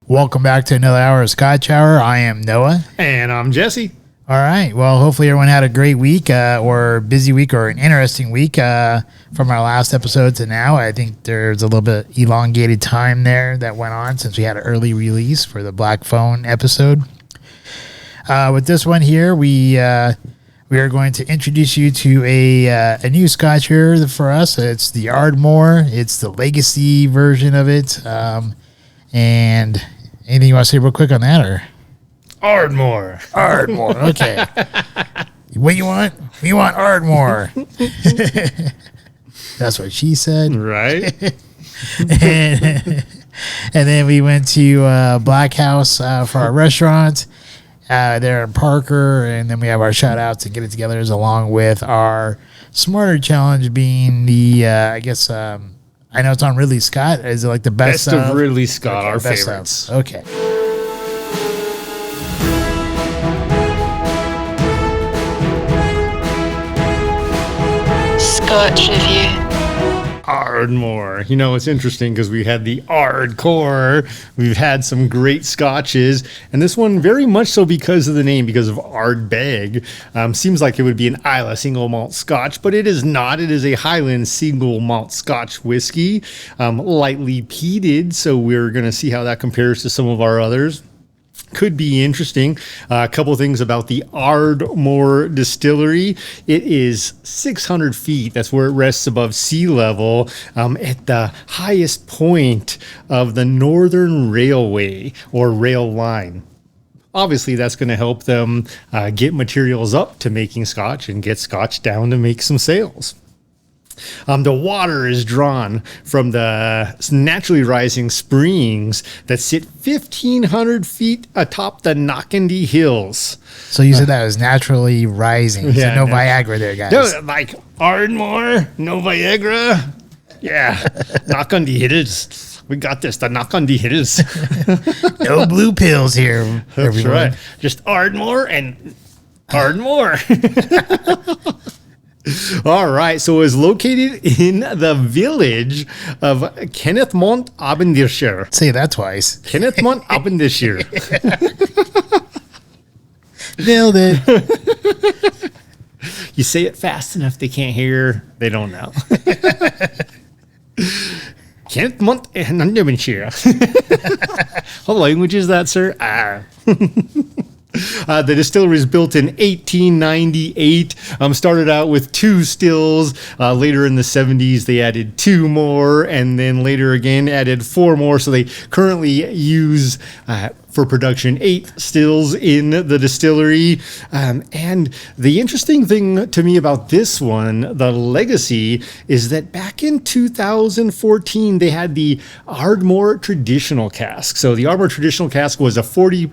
Welcome back to another hour of Scotch Hour. I am Noah. And I'm Jesse. All right. Well, hopefully everyone had a great week or busy week or an interesting week from our last episode to now. I think there's a little bit elongated time there that went on since we had an early release for the Black Phone episode. With this one here, we are going to introduce you to a new Scotch here for us. It's the Ardmore. It's the Legacy version of it. And anything you want to say real quick on that, or? Ardmore. Ardmore, okay. What you want? We want Ardmore. That's what she said. Right. and then we went to Black Haus for our restaurant there in Parker, and then we have our shout-outs and get-it-togethers along with our Smarter Challenge being the, I know it's on Ridley Scott. Is it like the best of Ridley Scott, okay, our favorites. Okay. Scotch Review. Ardmore. You know, it's interesting because we had the Ardcore. We've had some great scotches, and this one very much so because of the name, because of Ardbeg. Seems like it would be an Islay single malt scotch, but it is not. It is a Highland single malt scotch whiskey, lightly peated, so we're going to see how that compares to some of our others. Could be interesting. A couple of things about the Ardmore Distillery. It is 600 feet. That's where it rests above sea level at the highest point of the Northern Railway or rail line. Obviously, that's going to help them get materials up to making scotch and get scotch down to make some sales. The water is drawn from the naturally rising springs that sit 1,500 feet atop the Knockandee Hills. So you said that was naturally rising. Yeah, so no Viagra there, guys. No, like Ardmore, no Viagra. Yeah, Knockandee Hills. We got this, the Knockandee Hills. No blue pills here. That's everyone. right. Just Ardmore and Ardmore. All right, so it's located in the village of Kennethmont, Aberdeenshire. Say that twice. Kennethmont, Aberdeenshire. Nailed it. You say it fast enough, they can't hear. They don't know. Kennethmont, Aberdeenshire. What language is that, sir? The distillery was built in 1898. Started out with 2 stills. Later in the 70s, they added 2 more, and then later again added 4 more. So they currently use for production 8 stills in the distillery. And the interesting thing to me about this one, the Legacy, is that back in 2014, they had the Ardmore Traditional Cask. So the Ardmore Traditional Cask was a 46%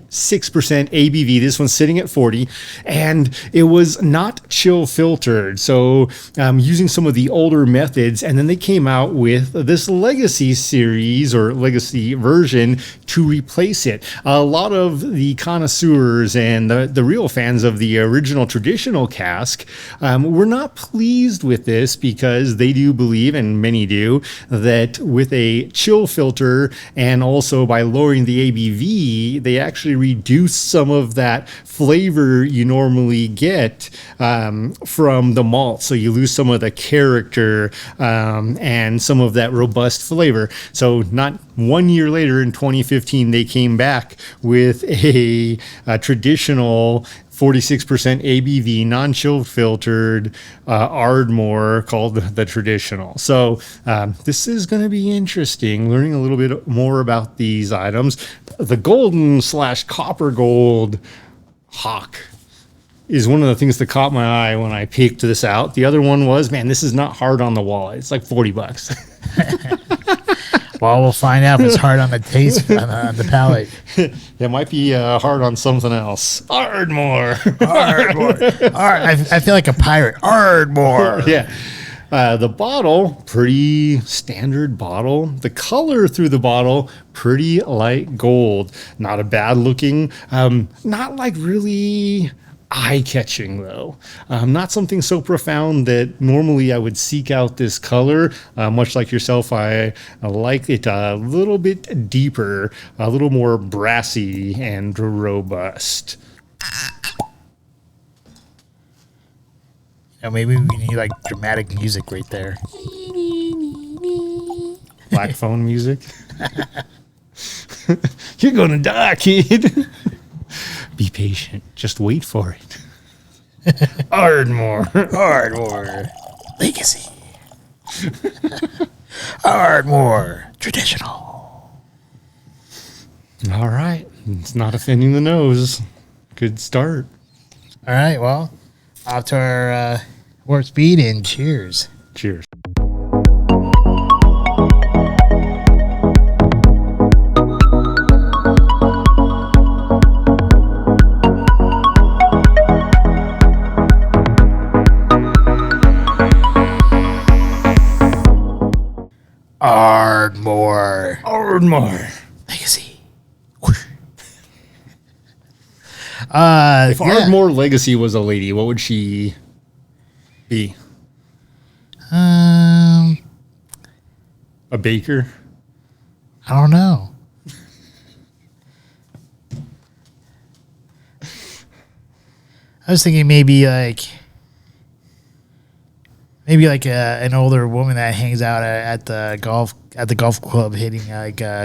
ABV. This one's sitting at 40, and it was not chill filtered. So using some of the older methods, and then they came out with this Legacy series or Legacy version to replace it. A lot of the connoisseurs and the real fans of the original traditional cask were not pleased with this because they do believe, and many do, that with a chill filter and also by lowering the ABV, they actually reduce some of that flavor you normally get from the malt. So you lose some of the character and some of that robust flavor. So not 1 year later in 2015, they came back with a traditional 46% ABV, non-chill filtered Ardmore called the Traditional. So this is going to be interesting, learning a little bit more about these items. The golden/copper gold Hawk is one of the things that caught my eye when I peeked this out. The other one was, man, this is not hard on the wallet. It's like $40. Well, we'll find out if it's hard on the taste, on the palate. It might be hard on something else. Ardmore. Ardmore. I feel like a pirate. Ardmore. Yeah. The bottle, pretty standard bottle. The color through the bottle, pretty light gold. Not a bad looking, not like really eye-catching, though. Not something so profound that normally I would seek out this color. Much like yourself, I like it a little bit deeper, a little more brassy and robust. Maybe we need like dramatic music right there. Black phone music. You're gonna die, kid. Be patient. Just wait for it. Ardmore Legacy. Ardmore traditional. All right. It's not offending the nose. Good start. All right. Well, off to our warp speed and cheers. Cheers. Ardmore Legacy. If Ardmore Legacy was a lady, what would she be? A baker? I don't know. I was thinking maybe like an older woman that hangs out at the golf club hitting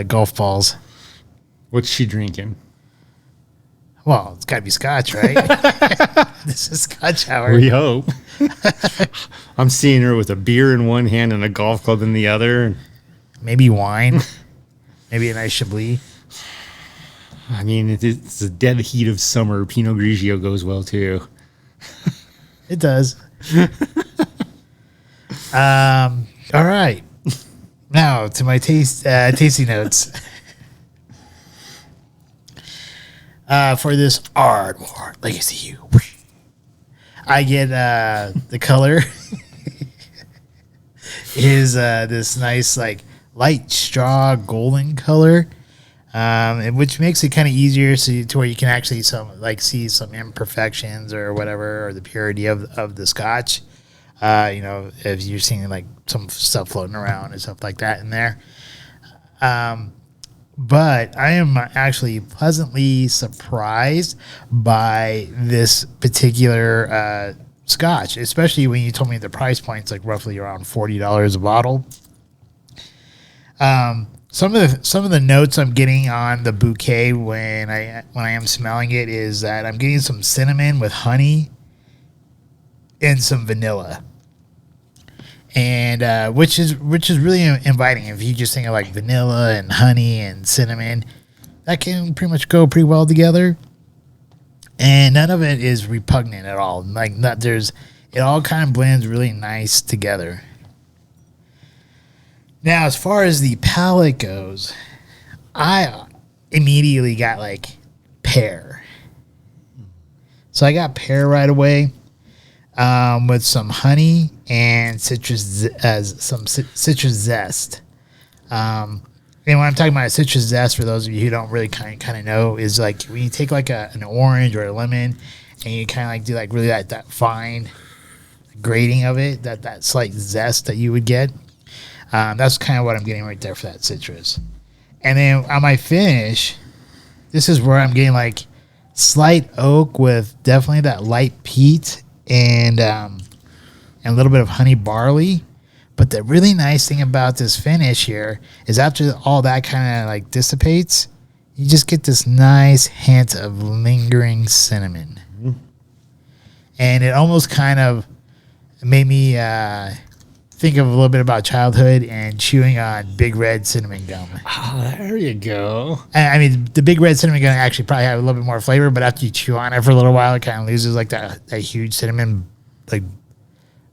golf balls. What's she drinking? Well, it's got to be Scotch, right? This is Scotch hour. We hope. I'm seeing her with a beer in one hand and a golf club in the other. Maybe wine. Maybe a nice Chablis. I mean, it's the dead heat of summer. Pinot Grigio goes well, too. It does. All right. Now to my tasty notes. For this Ardmore Legacy, I get the color is this nice like light straw golden color, which makes it kind of easier to where you can actually see some imperfections or whatever, or the purity of the Scotch. If you're seeing like some stuff floating around and stuff like that in there. But I am actually pleasantly surprised by this particular Scotch, especially when you told me the price point's like roughly around $40 a bottle. Some of the notes I'm getting on the bouquet when I am smelling it is that I'm getting some cinnamon with honey and some vanilla. And which is really inviting. If you just think of like vanilla and honey and cinnamon, that can pretty much go pretty well together. And none of it is repugnant at all. It all kind of blends really nice together. Now, as far as the palate goes, I immediately got like pear. So I got pear right away. With some honey and citrus zest. And when I'm talking about citrus zest, for those of you who don't really kind of know, is like when you take like an orange or a lemon and you kind of like do like really that fine grating of it, that slight zest that you would get. That's kind of what I'm getting right there for that citrus. And then on my finish, this is where I'm getting like slight oak with definitely that light peat and a little bit of honey barley. But the really nice thing about this finish here is after all that kind of like dissipates, you just get this nice hint of lingering cinnamon. Mm-hmm. And it almost kind of made me think of a little bit about childhood and chewing on Big Red cinnamon gum. Oh, there you go. I mean, the Big Red cinnamon gum actually probably have a little bit more flavor, but after you chew on it for a little while, it kind of loses like that huge cinnamon, like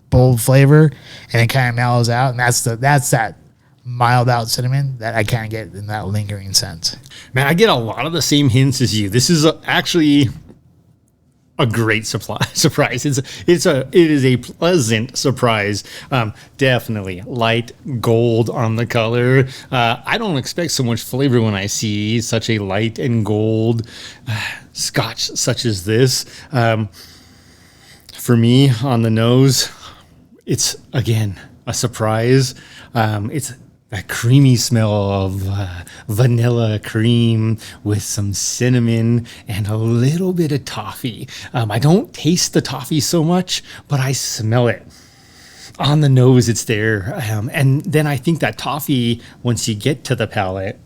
bold flavor, and it kind of mellows out. And that's that mild out cinnamon that I kind of get in that lingering sense. Man, I get a lot of the same hints as you. This is actually a great surprise. It is a pleasant surprise. Definitely light gold on the color. I don't expect so much flavor when I see such a light and gold Scotch such as this. For me, on the nose, it's again a surprise. It's that creamy smell of vanilla cream with some cinnamon and a little bit of toffee. I don't taste the toffee so much, but I smell it. On the nose, it's there. And then I think that toffee, once you get to the palate,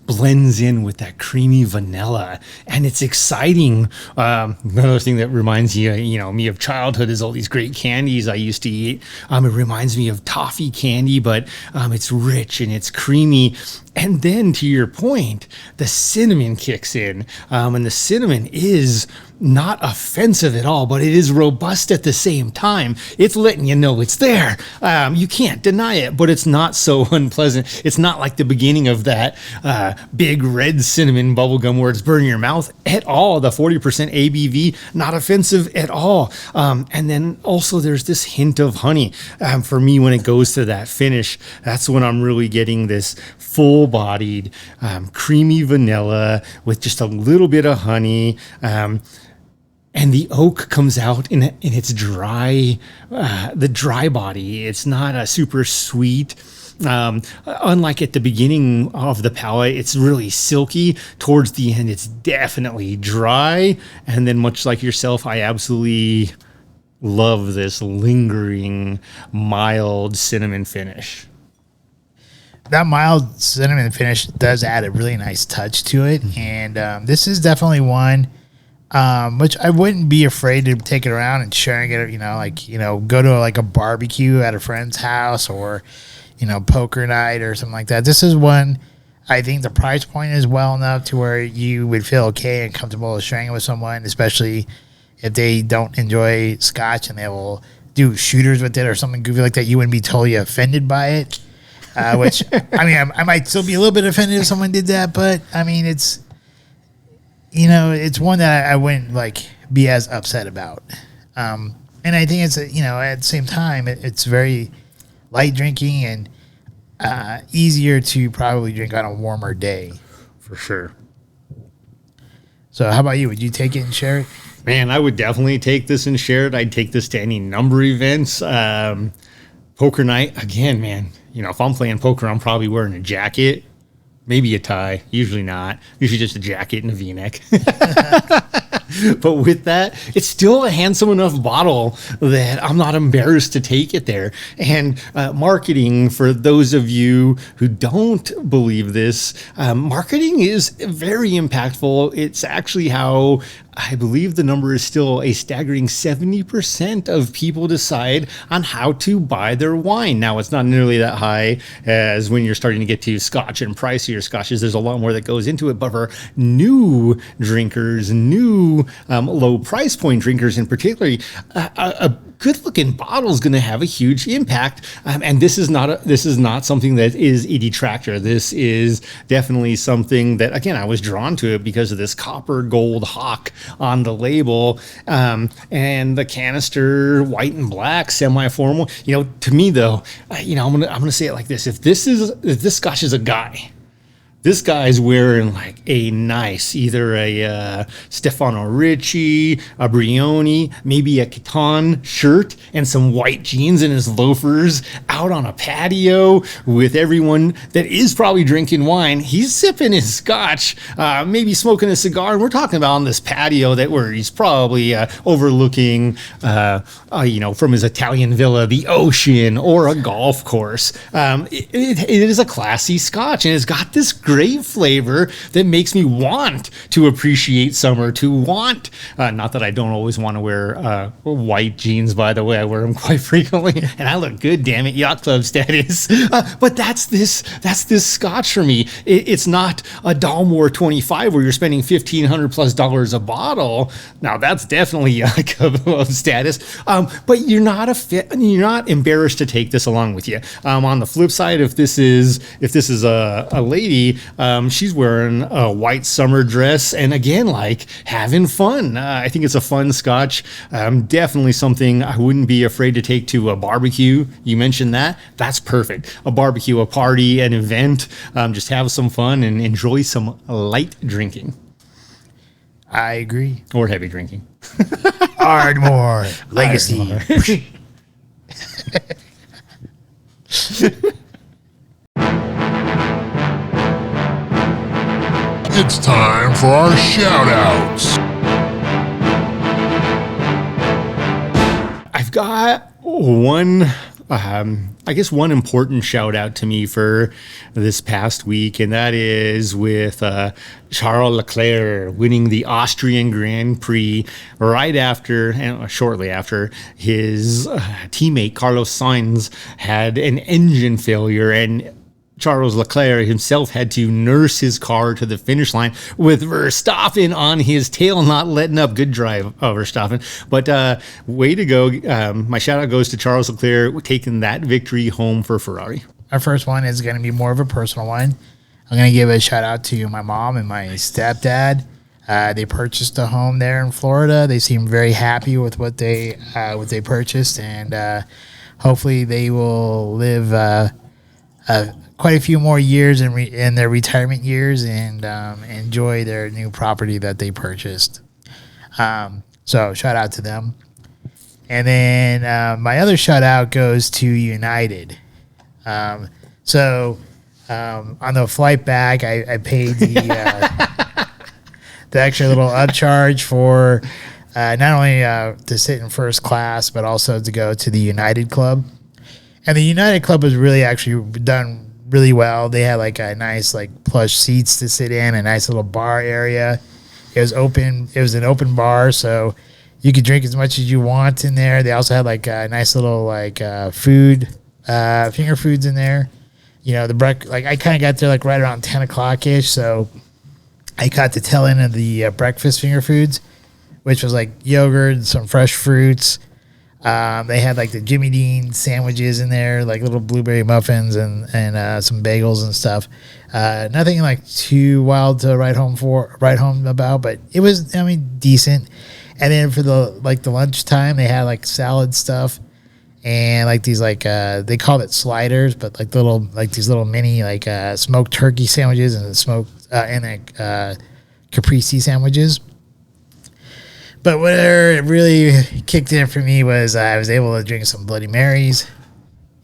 blends in with that creamy vanilla, and it's exciting. Another thing that reminds me of childhood is all these great candies I used to eat. It reminds me of toffee candy, but it's rich and it's creamy. And then, to your point, the cinnamon kicks in, and the cinnamon is not offensive at all, but it is robust at the same time. It's letting you know it's there. You can't deny it, but it's not so unpleasant. It's not like the beginning of that big red cinnamon bubblegum where it's burning your mouth at all. The 40% ABV, not offensive at all. And then also there's this hint of honey. For me, when it goes to that finish, that's when I'm really getting this full-bodied, creamy vanilla with just a little bit of honey. And the oak comes out in its dry, the dry body. It's not a super sweet. Unlike at the beginning of the palate, it's really silky. Towards the end, it's definitely dry. And then, much like yourself, I absolutely love this lingering, mild cinnamon finish. That mild cinnamon finish does add a really nice touch to it. And this is definitely one which I wouldn't be afraid to take it around and sharing it, go to like a barbecue at a friend's house or, poker night or something like that. This is one, I think the price point is well enough to where you would feel okay and comfortable sharing it with someone, especially if they don't enjoy Scotch and they will do shooters with it or something goofy like that. You wouldn't be totally offended by it. Which, I might still be a little bit offended if someone did that, but, it's, it's one that I wouldn't, be as upset about. And I think it's, at the same time, it's very light drinking and easier to probably drink on a warmer day. For sure. So how about you? Would you take it and share it? Man, I would definitely take this and share it. I'd take this to any number of events. Poker night, again, man. If I'm playing poker, I'm probably wearing a jacket, maybe a tie. Usually not. Usually just a jacket and a V-neck. But with that, it's still a handsome enough bottle that I'm not embarrassed to take it there. And marketing, for those of you who don't believe this, marketing is very impactful. It's actually how I believe the number is still a staggering 70% of people decide on how to buy their wine. Now, it's not nearly that high as when you're starting to get to Scotch and pricier Scotches. There's a lot more that goes into it. But for new drinkers, new low price point drinkers in particular, a good looking bottle is going to have a huge impact. And this is not something that is a detractor. This is definitely something that, again, I was drawn to it because of this copper gold hawk on the label, and the canister white and black, semi-formal. To me though, I'm gonna say it like this: if this Scotch is a guy, this guy's wearing a nice, either a Stefano Ricci, a Brioni, maybe a Caton shirt, and some white jeans and his loafers out on a patio with everyone that is probably drinking wine. He's sipping his Scotch, maybe smoking a cigar, and we're talking about on this patio where he's probably overlooking, from his Italian villa, the ocean or a golf course. It is a classy Scotch, and it's got this great flavor that makes me want to appreciate summer, not that I don't always want to wear white jeans, by the way. I wear them quite frequently and I look good, damn it, yacht club status. But that's this Scotch for me. It's not a Dalmore 25 where you're spending $1,500+ a bottle. Now that's definitely yacht club status. But you're not embarrassed to take this along with you. On the flip side, if this is a lady, see she's wearing a white summer dress and again, like having fun. I think it's a fun Scotch. Definitely something I wouldn't be afraid to take to a barbecue. You mentioned that. That's perfect. A bardbecue, a party, an event. Just have some fun and enjoy some light drinking. I agree. Or heavy drinking. Ardmore Legacy. Ardmore. It's time for our shoutouts. I've got one important shout out to me for this past week, and that is with Charles Leclerc winning the Austrian Grand Prix right after and shortly after his teammate Carlos Sainz had an engine failure, and Charles Leclerc himself had to nurse his car to the finish line with Verstappen on his tail, not letting up. Good drive, Verstappen. But way to go. My shout out goes to Charles Leclerc taking that victory home for Ferrari. Our first one is going to be more of a personal one. I'm going to give a shout out to my mom and my stepdad. They purchased a home there in Florida. They seem very happy with what they purchased, and hopefully they will live quite a few more years in their retirement years and enjoy their new property that they purchased. So shout out to them. And then my other shout out goes to United. On the flight back, I paid the extra little upcharge for not only to sit in first class, but also to go to the United Club. And the United Club was really actually done really well. They had like a nice like plush seats to sit in, a nice little bar area. It was open. It was an open bar, so you could drink as much as you want in there. They also had like a nice little like food, finger foods in there. You know, I kind of got there like right around 10 o'clock ish, so I got the tail end of the breakfast finger foods, which was like yogurt, some fresh fruits. They had like the Jimmy Dean sandwiches in there, like little blueberry muffins and some bagels and stuff. Nothing like too wild to write home about, but it was, decent. And then for the lunchtime, they had like salad stuff and like these they called it sliders, but like these little mini smoked turkey sandwiches and caprese sandwiches. But where it really kicked in for me was I was able to drink some Bloody Marys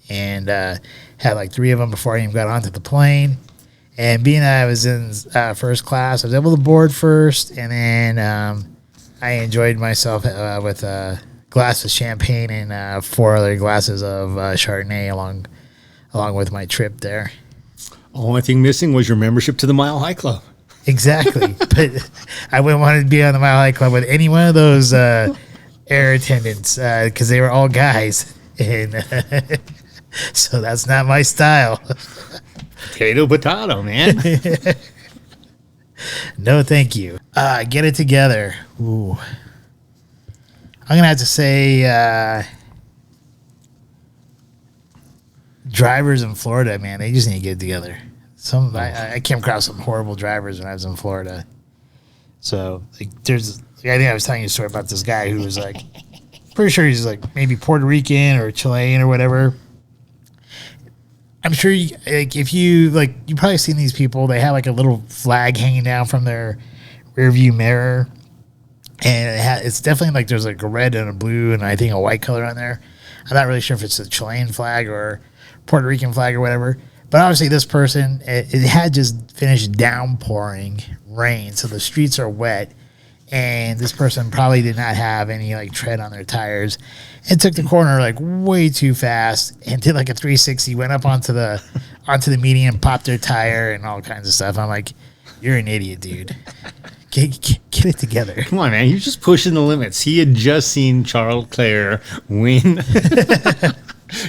and had like 3 of them before I even got onto the plane. And being that I was in first class, I was able to board first, and then I enjoyed myself with a glass of champagne and 4 other glasses of Chardonnay along with my trip there. Only thing missing was your membership to the Mile High Club. Exactly. But I wouldn't want to be on the Mile High Club with any one of those air attendants because they were all guys. And so that's not my style. Potato, man. No, thank you. Get it together. Ooh. I'm going to have to say drivers in Florida, man, they just need to get it together. I came across some horrible drivers when I was in Florida. So I think I was telling you a story about this guy who was like, pretty sure he's like maybe Puerto Rican or Chilean or whatever. I'm sure you probably seen these people. They have like a little flag hanging down from their rearview mirror, and it's definitely like there's like a red and a blue and I think a white color on there. I'm not really sure if it's a Chilean flag or Puerto Rican flag or whatever. But obviously this person, it had just finished downpouring rain, so the streets are wet, and this person probably did not have any like tread on their tires and took the corner like way too fast and did like a 360, went up onto the median, popped their tire and all kinds of stuff. I'm like, you're an idiot, dude. Get it together. Come on, man. You're just pushing the limits. He had just seen Charles Leclerc win.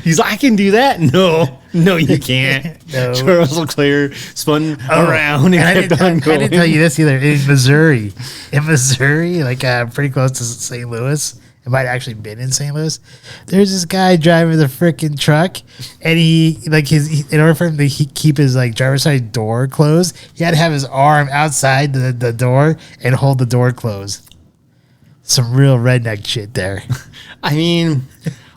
He's like, I can do that. No, you can't. No. Charles Leclerc spun around and kept on going. I didn't tell you this either. In Missouri, like pretty close to St. Louis, It might have actually been in St. Louis. There's this guy driving the freaking truck, and in order for him to keep his like driver's side door closed, he had to have his arm outside the door and hold the door closed. Some real redneck shit there. I mean,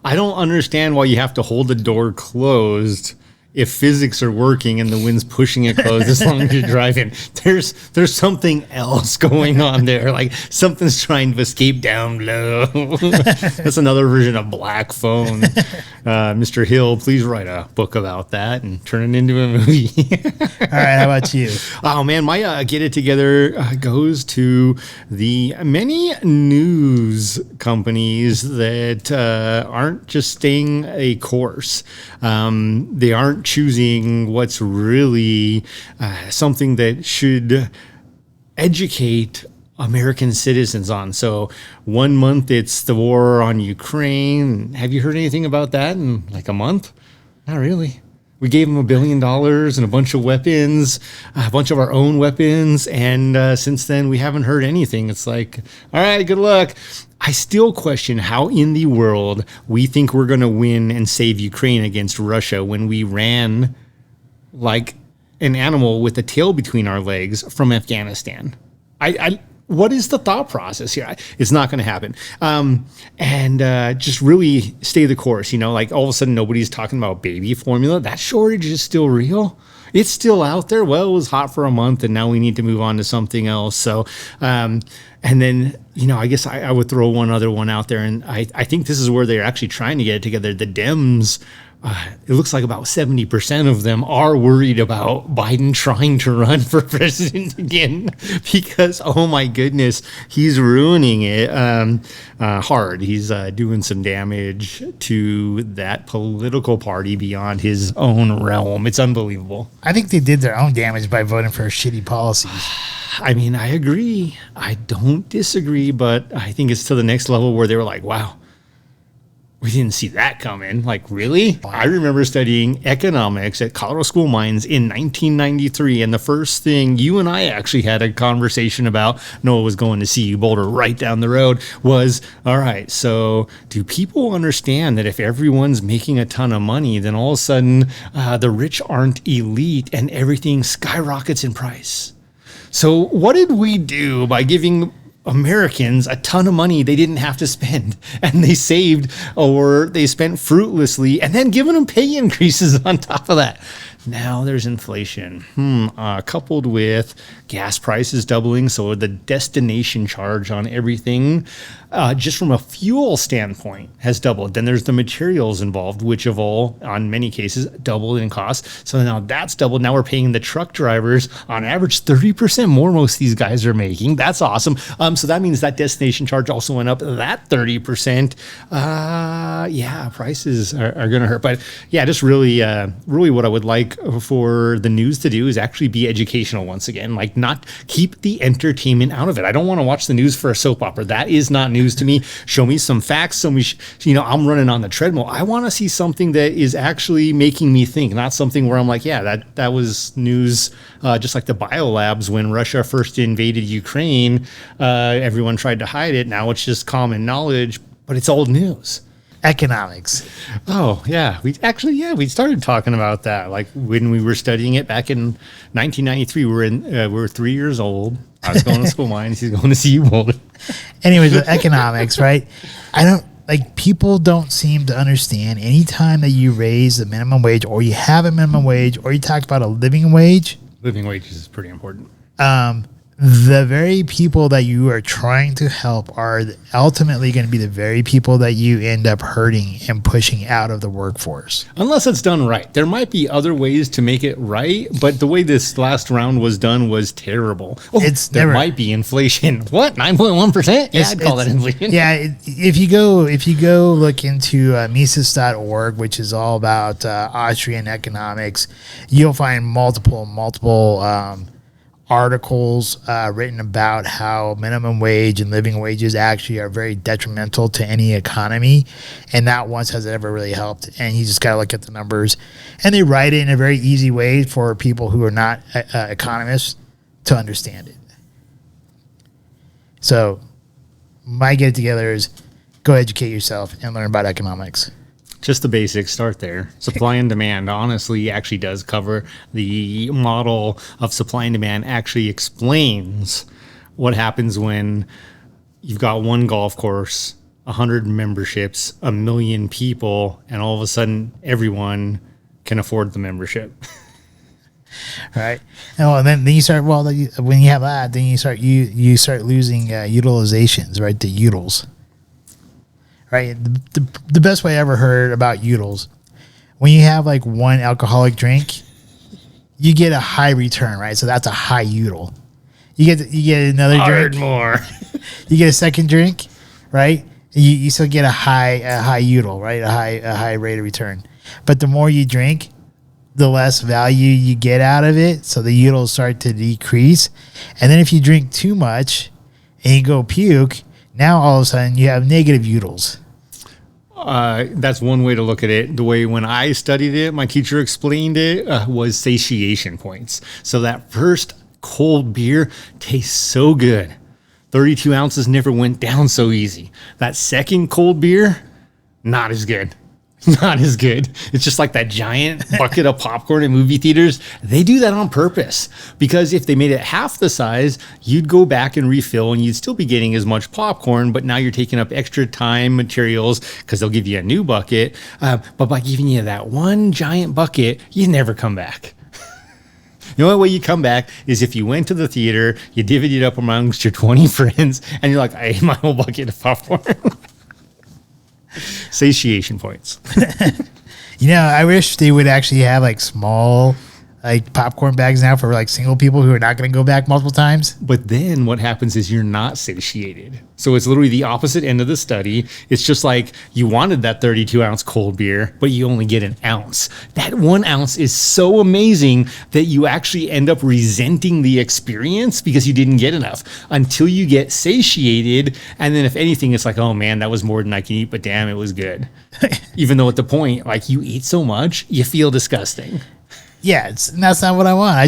I don't understand why you have to hold the door closed if physics are working and the wind's pushing it closed as long as you're driving. There's something else going on there. Like something's trying to escape down low. That's another version of Black Phone. Mr. Hill, please write a book about that and turn it into a movie. All right, how about you? Oh man, my get it together goes to the many news companies that aren't just staying a course. They aren't choosing what's really something that should educate American citizens on. So 1 month it's the war on Ukraine. Have you heard anything about that in like a month? Not really. We gave them $1 billion and a bunch of weapons, a bunch of our own weapons. And since then, we haven't heard anything. It's like, all right, good luck. I still question how in the world we think we're going to win and save Ukraine against Russia when we ran like an animal with a tail between our legs from Afghanistan. What is the thought process here? It's not going to happen. And just really stay the course. You know, like all of a sudden nobody's talking about baby formula. That shortage is still real. It's still out there. Well, it was hot for a month and now we need to move on to something else. So, and then, you know, I guess I would throw one other one out there. And I think this is where they're actually trying to get it together. The Dems, it looks like about 70% of them are worried about Biden trying to run for president again because, oh my goodness, he's ruining it hard. He's doing some damage to that political party beyond his own realm. It's unbelievable. I think they did their own damage by voting for shitty policies. I mean, I agree. I don't disagree, but I think it's to the next level where they were like, wow, we didn't see that coming. Like, really? I remember studying economics at Colorado School of Mines in 1993, and the first thing you and I actually had a conversation about, Noah was going to CU Boulder right down the road, was, all right, so do people understand that if everyone's making a ton of money, then all of a sudden the rich aren't elite and everything skyrockets in price? So what did we do by giving Americans a ton of money they didn't have to spend, and they saved or they spent fruitlessly, and then giving them pay increases on top of that? Now there's inflation, coupled with gas prices doubling. So the destination charge on everything, just from a fuel standpoint, has doubled. Then there's the materials involved, which have all, on many cases, doubled in cost. So now that's doubled. Now we're paying the truck drivers on average 30% more most of these guys are making. That's awesome. So that means that destination charge also went up that 30%. Yeah, prices are going to hurt. But yeah, just really what I would like for the news to do is actually be educational once again. Like, not keep the entertainment out of it. I don't want to watch the news for a soap opera. That is not news to me. Show me some facts. I'm running on the treadmill. I want to see something that is actually making me think, not something where I'm like, yeah, that was news. Just like the biolabs when Russia first invaded Ukraine, everyone tried to hide it. Now it's just common knowledge, but it's old news. Economics. Oh, yeah. We started talking about that. Like when we were studying it back in 1993, we were 3 years old. I was going to school mines. He's going to CU Boulder. Anyways, with economics, right? People don't seem to understand anytime that you raise the minimum wage or you have a minimum wage or you talk about a living wage. Living wages is pretty important. The very people that you are trying to help are ultimately going to be the very people that you end up hurting and pushing out of the workforce. Unless it's done right. There might be other ways to make it right, but the way this last round was done was terrible. There might be inflation. What? 9.1%? Yeah, I'd call that inflation. Yeah, if you go look into Mises.org, which is all about Austrian economics, you'll find multiple articles written about how minimum wage and living wages actually are very detrimental to any economy, and not once has it ever really helped. And you just got to look at the numbers, and they write it in a very easy way for people who are not economists to understand it. So my get together is go educate yourself and learn about economics. Just the basics, start there. Supply and demand honestly actually does cover the model of supply and demand, actually explains what happens when you've got one golf course, 100 memberships, 1 million people, and all of a sudden everyone can afford the membership. Right. And then you start, when you have that, then you start losing utilizations, right? The utils. Right. The best way I ever heard about utils, when you have like one alcoholic drink, you get a high return, right? So that's a high util. You get another drink. Ardmore. You get a second drink, right? You still get a high util, right? A high rate of return. But the more you drink, the less value you get out of it. So the utils start to decrease. And then if you drink too much and you go puke, now all of a sudden you have negative utils. That's one way to look at it. The way when I studied it, my teacher explained it was satiation points. So that first cold beer tastes so good. 32 ounces never went down so easy. That second cold beer, not as good. Not as good. It's just like that giant bucket of popcorn in movie theaters. They do that on purpose because if they made it half the size, you'd go back and refill and you'd still be getting as much popcorn, but now you're taking up extra time, materials, because they'll give you a new bucket. But by giving you that one giant bucket, you never come back. The only way you come back is if you went to the theater, you divvied it up amongst your 20 friends, and you're like, I ate my whole bucket of popcorn. Satiation points. I wish they would actually have like small like popcorn bags now for like single people who are not going to go back multiple times. But then what happens is you're not satiated. So it's literally the opposite end of the study. It's just like you wanted that 32 ounce cold beer, but you only get an ounce. That 1 ounce is so amazing that you actually end up resenting the experience because you didn't get enough until you get satiated. And then if anything, it's like, oh man, that was more than I can eat, but damn, it was good. Even though at the point, like you eat so much, you feel disgusting. Yeah, that's not what I want.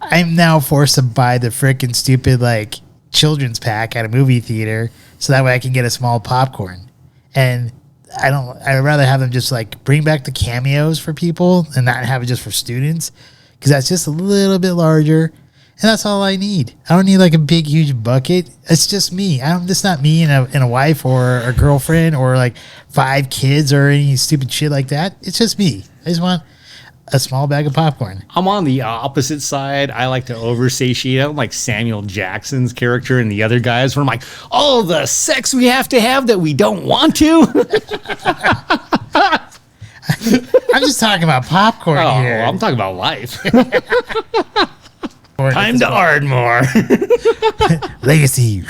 I'm now forced to buy the freaking stupid like children's pack at a movie theater so that way I can get a small popcorn. And I'd rather have them just like bring back the cameos for people and not have it just for students because that's just a little bit larger. And that's all I need. I don't need like a big, huge bucket. It's just me. It's not me and a wife or a girlfriend or like 5 kids or any stupid shit like that. It's just me. I just want a small bag of popcorn. I'm on the opposite side. I like to oversatiate. I'm like Samuel Jackson's character and the other guys where I'm like, all the sex we have to have that we don't want to. I'm just talking about popcorn here. I'm talking about life. Time to Ardmore. Legacy.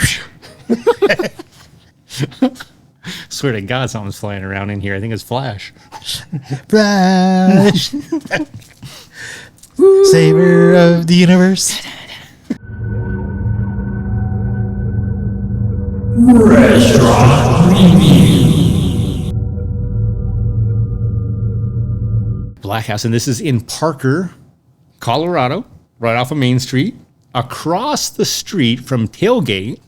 Swear to God, something's flying around in here. I think it's Flash. Flash. Savior of the universe. Restaurant Review. Black House, and this is in Parker, Colorado, right off of Main Street, across the street from Tailgate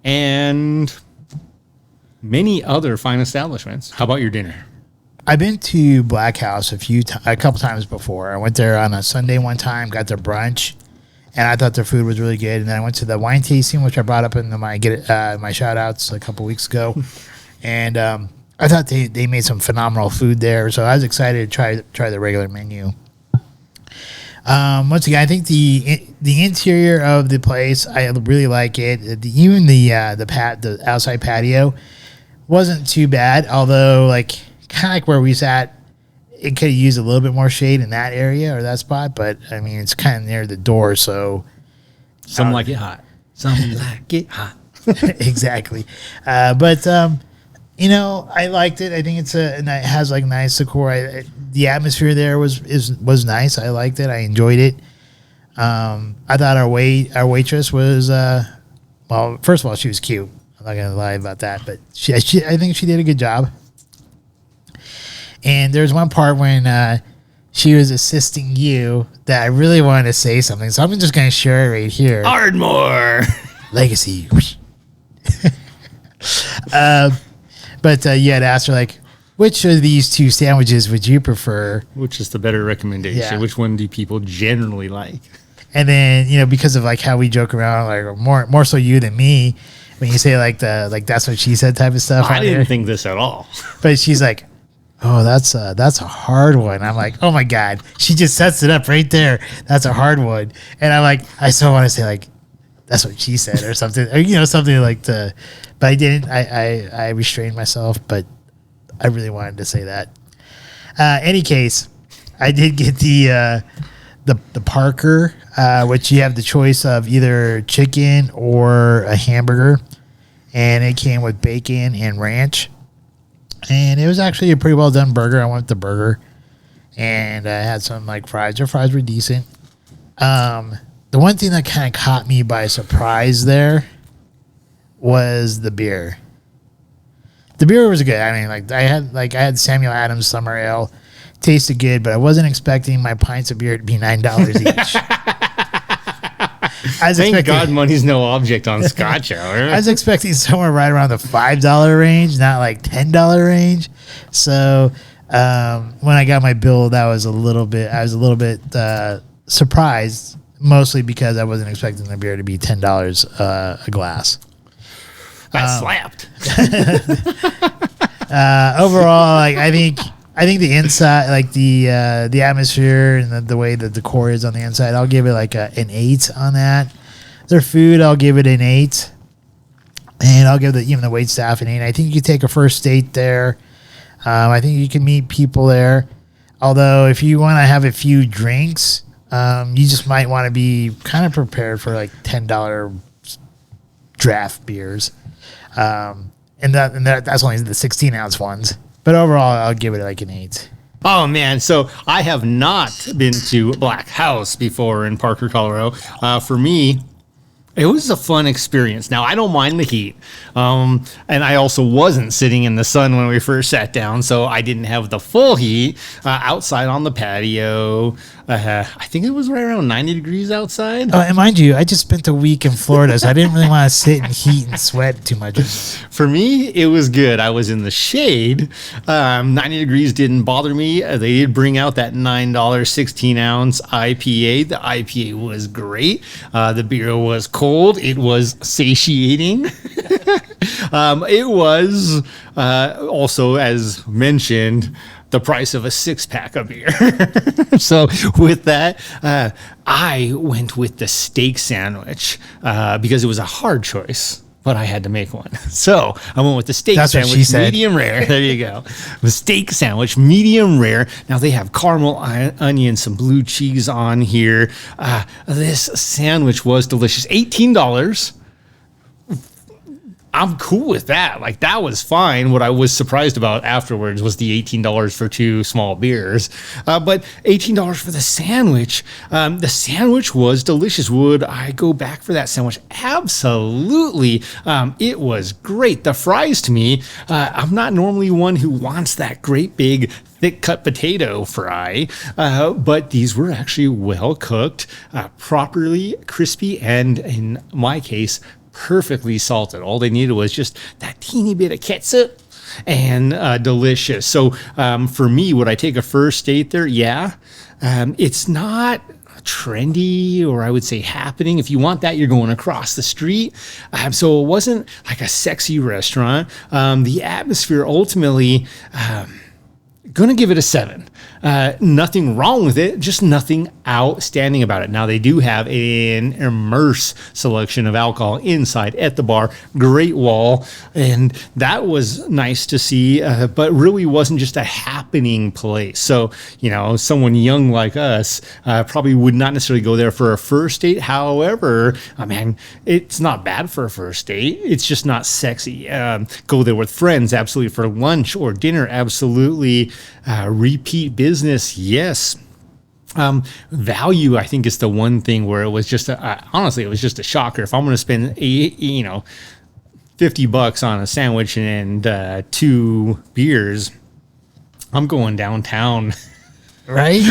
and many other fine establishments. How about your dinner? I've been to Black House a couple times before. I went there on a Sunday one time, got their brunch, and I thought their food was really good. And then I went to the wine tasting, which I brought up in my shout outs a couple weeks ago. And I thought they made some phenomenal food there. So I was excited to try the regular menu. Once again, I think the interior of the place, I really like it. Even the outside patio wasn't too bad, although like kind of like where we sat, it could have used a little bit more shade in that area or that spot. But I mean, it's kind of near the door, so some like it hot. Some like it hot. Exactly. But I liked it. I think it has like nice decor. The atmosphere there was nice. I liked it. I enjoyed it. I thought our waitress was first of all, she was cute. I'm not gonna lie about that, but I think she did a good job. And there's one part when she was assisting you that I really wanted to say something, so I'm just gonna share it right here. Ardmore Legacy. But you had asked her, like, which of these two sandwiches would you prefer? Which is the better recommendation? Yeah. Which one do people generally like? And then, because of like how we joke around, like more so you than me, when you say like that's what she said type of stuff. I didn't think this at all. But she's like, oh, that's a hard one. I'm like, oh my God, she just sets it up right there. That's a hard one. And I'm like, I still want to say like, that's what she said or something, or, something like but I didn't, I restrained myself, but I really wanted to say that. Any case, I did get the Parker, which you have the choice of either chicken or a hamburger, and it came with bacon and ranch, and it was actually a pretty well done burger. I went with the burger, and I had some like fries. Their fries were decent. The one thing that kind of caught me by surprise there was the beer. The beer was good. I mean, I had Samuel Adams Summer Ale. Tasted good, but I wasn't expecting my pints of beer to be $9 each. Thank God money's no object on Scotch Hour. I was expecting somewhere right around the $5 range, not like $10 range. So when I got my bill, I was a little bit surprised, mostly because I wasn't expecting the beer to be $10 a glass. That slapped. Overall, like I think the inside, like the atmosphere and the way the decor is on the inside, I'll give it like an 8 on that. Their food, I'll give it an 8, and I'll give even the wait staff an 8. I think you take a first date there. I think you can meet people there. Although if you want to have a few drinks, you just might want to be kind of prepared for like $10 draft beers. And that's only the 16-ounce ones. But overall, I'll give it like an 8. Oh, man. So I have not been to Black House before in Parker, Colorado. For me, it was a fun experience. Now, I don't mind the heat. And I also wasn't sitting in the sun when we first sat down, so I didn't have the full heat outside on the patio. I think it was right around 90 degrees outside. And mind you, I just spent a week in Florida, so I didn't really want to sit in heat and sweat too much. For me, it was good. I was in the shade. 90 degrees didn't bother me. They did bring out that $9 16-ounce IPA. The IPA was great. The beer was cold. It was satiating. It was also, as mentioned, the price of a 6-pack of beer. So with that, I went with the steak sandwich because it was a hard choice, but I had to make one. So I went with the steak sandwich, medium rare. There you go. The steak sandwich, medium rare. Now they have caramel onion, some blue cheese on here. This sandwich was delicious. $18. I'm cool with that. Like, that was fine. What I was surprised about afterwards was the $18 for 2 small beers. But $18 for the sandwich. The sandwich was delicious. Would I go back for that sandwich? Absolutely. It was great. The fries, to me, I'm not normally one who wants that great big thick cut potato fry, but these were actually well cooked, properly crispy, and in my case, perfectly salted. All they needed was just that teeny bit of ketchup, and delicious. So for me, would I take a first date there? Yeah. It's not trendy, or I would say happening. If you want that, you're going across the street. So it wasn't like a sexy restaurant. The atmosphere, ultimately, gonna give it a 7. Nothing wrong with it, just nothing outstanding about it. Now, they do have an immerse selection of alcohol inside at the bar. Great wall, and that was nice to see, but really wasn't just a happening place. So, someone young like us probably would not necessarily go there for a first date. However, it's not bad for a first date. It's just not sexy. Go there with friends, absolutely. For lunch or dinner, absolutely. Repeat business, yes. Value, I think, is the one thing where it was just honestly, it was just a shocker. If I'm going to spend $50 on a sandwich and 2 beers, I'm going downtown Right?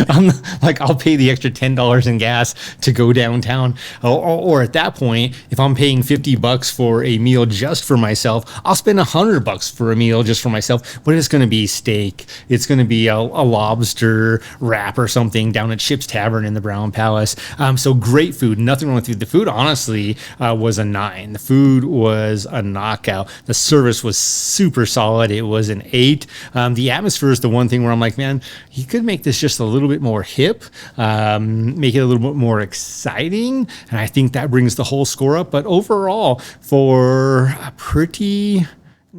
I'll pay the extra $10 in gas to go downtown. Or at that point, if I'm paying $50 for a meal just for myself, I'll spend $100 for a meal just for myself. But it's going to be steak. It's going to be a lobster wrap or something down at Ship's Tavern in the Brown Palace. So great food. Nothing wrong with food. The food, honestly, was a 9. The food was a knockout. The service was super solid. It was an 8. The atmosphere is the one thing where I'm like, man, you could make this just a little bit more hip, make it a little bit more exciting, and I think that brings the whole score up. But overall, for a pretty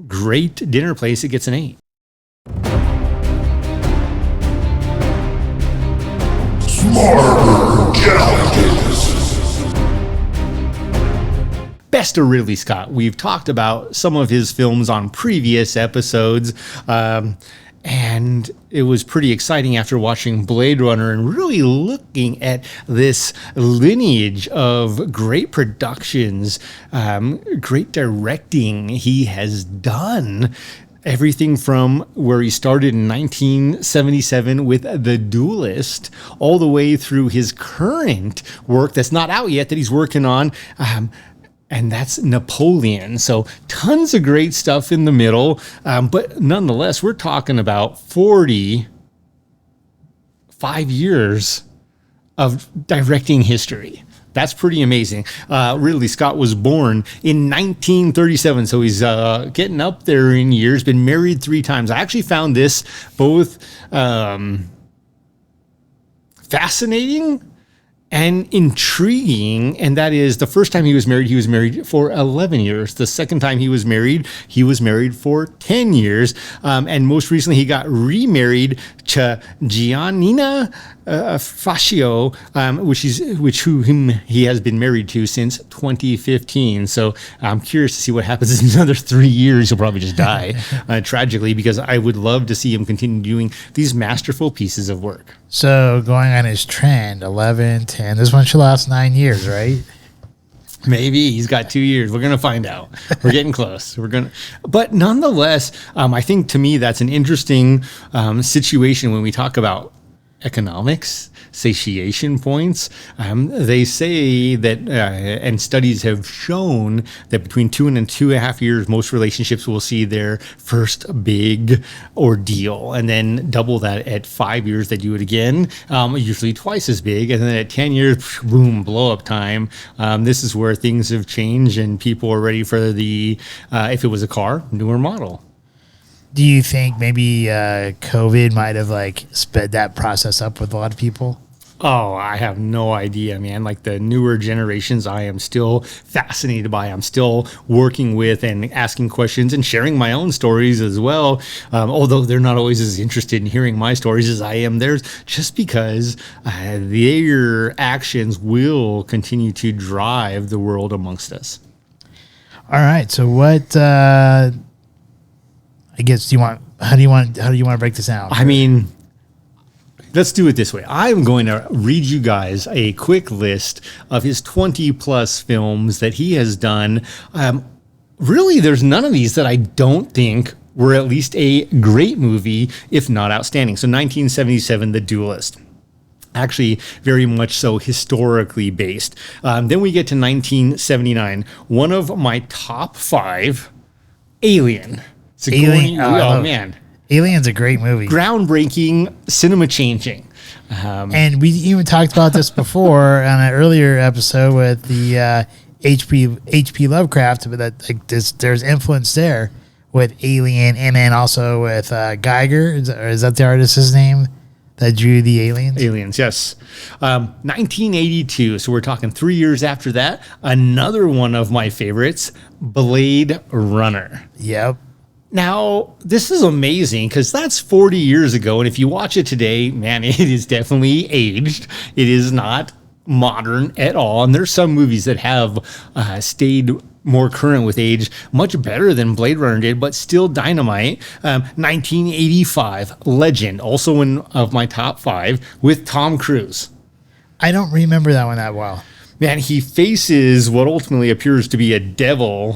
great dinner place, it gets an 8. Smarter Galactus. Best of Ridley Scott. We've talked about some of his films on previous episodes. And it was pretty exciting after watching Blade Runner and really looking at this lineage of great productions, great directing he has done. Everything from where he started in 1977 with The Duelist all the way through his current work that's not out yet that he's working on. And that's Napoleon. So tons of great stuff in the middle. But nonetheless, we're talking about 45 years of directing history. That's pretty amazing. Ridley Scott was born in 1937, so he's getting up there in years, been married 3 times. I actually found this both fascinating and intriguing, and that is the first time he was married for 11 years. The second time he was married for 10 years. And most recently, he got remarried to Giannina Fascio, whom he has been married to since 2015. So I'm curious to see what happens in another 3 years. He'll probably just die tragically, because I would love to see him continue doing these masterful pieces of work. So going on his trend, 11, 10. This one should last 9 years, right? Maybe he's got 2 years. We're gonna find out. We're getting close. But nonetheless, I think to me that's an interesting situation when we talk about economics, satiation points. They say that, and studies have shown that between 2 and 2.5 years, most relationships will see their first big ordeal, and then double that at 5 years. They do it again, usually twice as big, and then at 10 years, boom, blow up time. This is where things have changed, and people are ready for the, if it was a car, newer model. Do you think maybe COVID might have sped that process up with a lot of people? Oh, I have no idea, man. Like the newer generations, I am still fascinated by. I'm still working with and asking questions and sharing my own stories as well. Although they're not always as interested in hearing my stories as I am theirs, just because their actions will continue to drive the world amongst us. All right. So what? I guess how do you want to break this down? I mean, let's do it this way. I'm going to read you guys a quick list of his 20 plus films that he has done. Really, there's none of these that I don't think were at least a great movie, if not outstanding. So 1977, The Duelist. Actually, very much so historically based. Then we get to 1979. One of my top 5, Alien. Alien. Oh, man. Alien's a great movie. Groundbreaking, cinema changing. And we even talked about this before on an earlier episode with the H.P. Lovecraft, but that there's influence there with Alien, and then also with Geiger. Is that the artist's name that drew the aliens? Aliens, yes. 1982. So we're talking 3 years after that. Another one of my favorites, Blade Runner. Yep. Now, this is amazing because that's 40 years ago. And if you watch it today, man, it is definitely aged. It is not modern at all. And there's some movies that have stayed more current with age, much better than Blade Runner did, but still dynamite. 1985, Legend, also one of my top 5, with Tom Cruise. I don't remember that one that well. Man, he faces what ultimately appears to be a devil,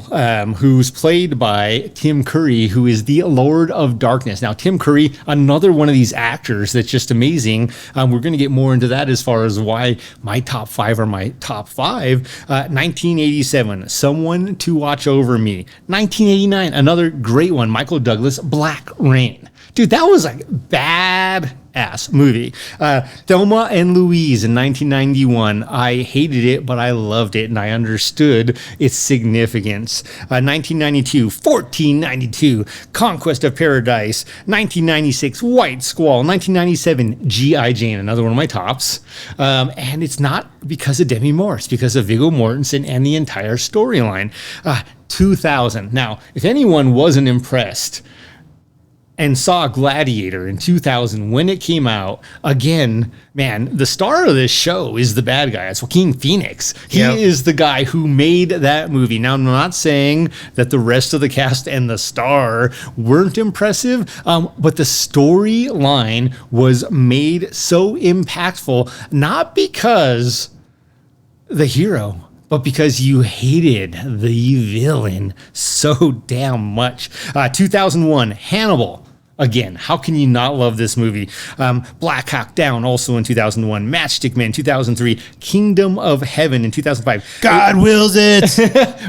who's played by Tim Curry, who is the Lord of Darkness. Now, Tim Curry, another one of these actors that's just amazing. We're going to get more into that as far as why my top 5 are my top 5. 1987, Someone to Watch Over Me. 1989, another great one, Michael Douglas, Black Rain. Dude, that was like bad-ass movie. Thelma and Louise in 1991. I hated it, but I loved it, and I understood its significance. 1992, 1492, Conquest of Paradise. 1996, White Squall. 1997, G.I. Jane, another one of my tops. And it's not because of Demi Moore. It's because of Viggo Mortensen and the entire storyline. 2000. Now, if anyone wasn't impressed and saw Gladiator in 2000 when it came out, again, man, the star of this show is the bad guy. It's Joaquin Phoenix. He is the guy who made that movie. Now, I'm not saying that the rest of the cast and the star weren't impressive, but the storyline was made so impactful, not because the hero, but because you hated the villain so damn much. 2001, Hannibal. Again, how can you not love this movie? Black Hawk Down, also in 2001. Matchstick Men, 2003. Kingdom of Heaven in 2005. God wills it.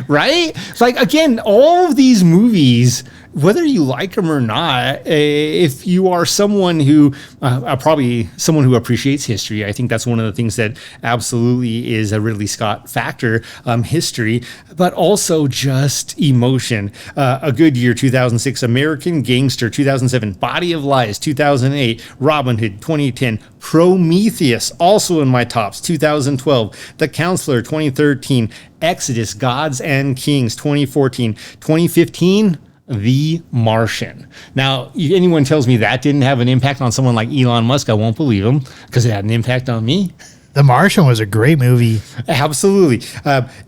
Right? It's like, again, all of these movies, whether you like them or not, if you are someone who, probably someone who appreciates history, I think that's one of the things that absolutely is a Ridley Scott factor, history, but also just emotion. A Good Year, 2006, American Gangster, 2007, Body of Lies, 2008, Robin Hood, 2010, Prometheus, also in my tops, 2012, The Counselor, 2013, Exodus, Gods and Kings, 2014, 2015, The Martian. Now, anyone tells me that didn't have an impact on someone like Elon Musk, I won't believe him, because it had an impact on me. The Martian was a great movie. Absolutely.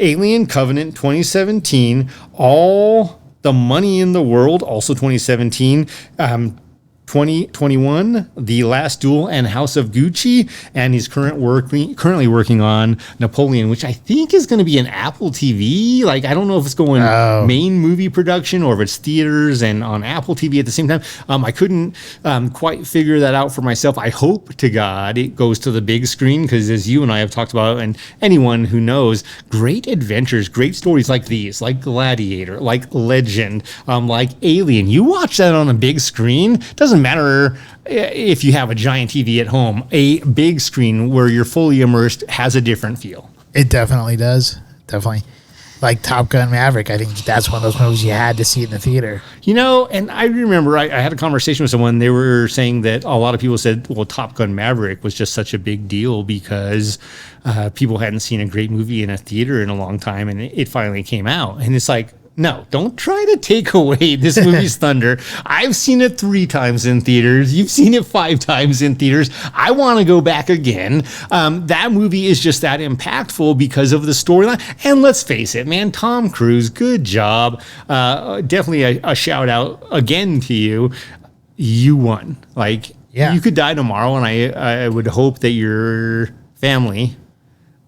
Alien Covenant, 2017. All the Money in the World, also 2017. 2021, The Last Duel and House of Gucci, and he's currently working on Napoleon, which I think is going to be an Apple TV. Like, I don't know if it's going main movie production or if it's theaters and on Apple TV at the same time. I couldn't quite figure that out for myself. I hope to God it goes to the big screen, because as you and I have talked about, and anyone who knows, great adventures, great stories like these, like Gladiator, like Legend, like Alien. You watch that on a big screen, doesn't matter if you have a giant TV at home, a big screen where you're fully immersed has a different feel. It definitely does. Definitely. Like Top Gun Maverick, I think that's one of those movies you had to see in the theater. You know, and I remember I had a conversation with someone. They were saying that a lot of people said, well, Top Gun Maverick was just such a big deal because people hadn't seen a great movie in a theater in a long time, and it finally came out. And it's like, no, don't try to take away this movie's thunder. I've seen it 3 times in theaters. You've seen it 5 times in theaters. I want to go back again. That movie is just that impactful because of the storyline. And let's face it, man, Tom Cruise, good job. Definitely a shout out again to you. You won. Like, you could die tomorrow, and I would hope that your family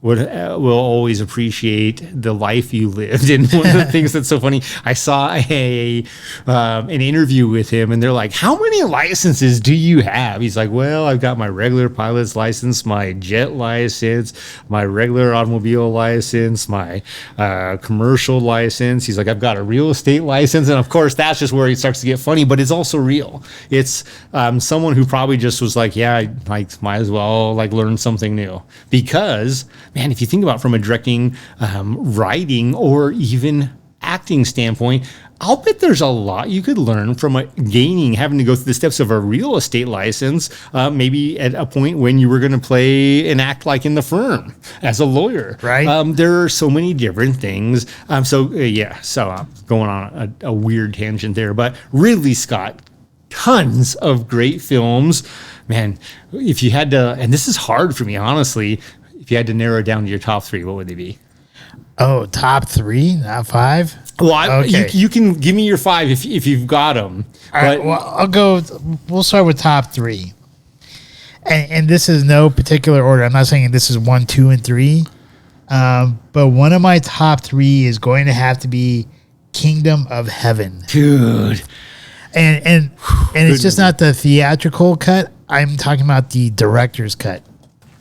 will always appreciate the life you lived. And one of the things that's so funny, I saw an interview with him, and they're like, how many licenses do you have? He's like, well, I've got my regular pilot's license, my jet license, my regular automobile license, my commercial license. He's like, I've got a real estate license. And of course, that's just where it starts to get funny, but it's also real. It's someone who probably just was like, yeah, I might as well like learn something new. Because, man, if you think about it from a directing, writing, or even acting standpoint, I'll bet there's a lot you could learn from having to go through the steps of a real estate license, maybe at a point when you were going to play an act like in The Firm as a lawyer. Right. There are so many different things. So going on a weird tangent there, but Ridley Scott, tons of great films. Man, if you had to, and this is hard for me, honestly, if you had to narrow it down to your top 3, what would they be? Oh, top 3, not 5? Well, okay. You can give me your 5 if you've got them. All right, well, we'll start with top 3. And this is no particular order. I'm not saying this is 1, 2, and 3. But one of my top 3 is going to have to be Kingdom of Heaven. Dude. And it's just not the theatrical cut. I'm talking about the director's cut.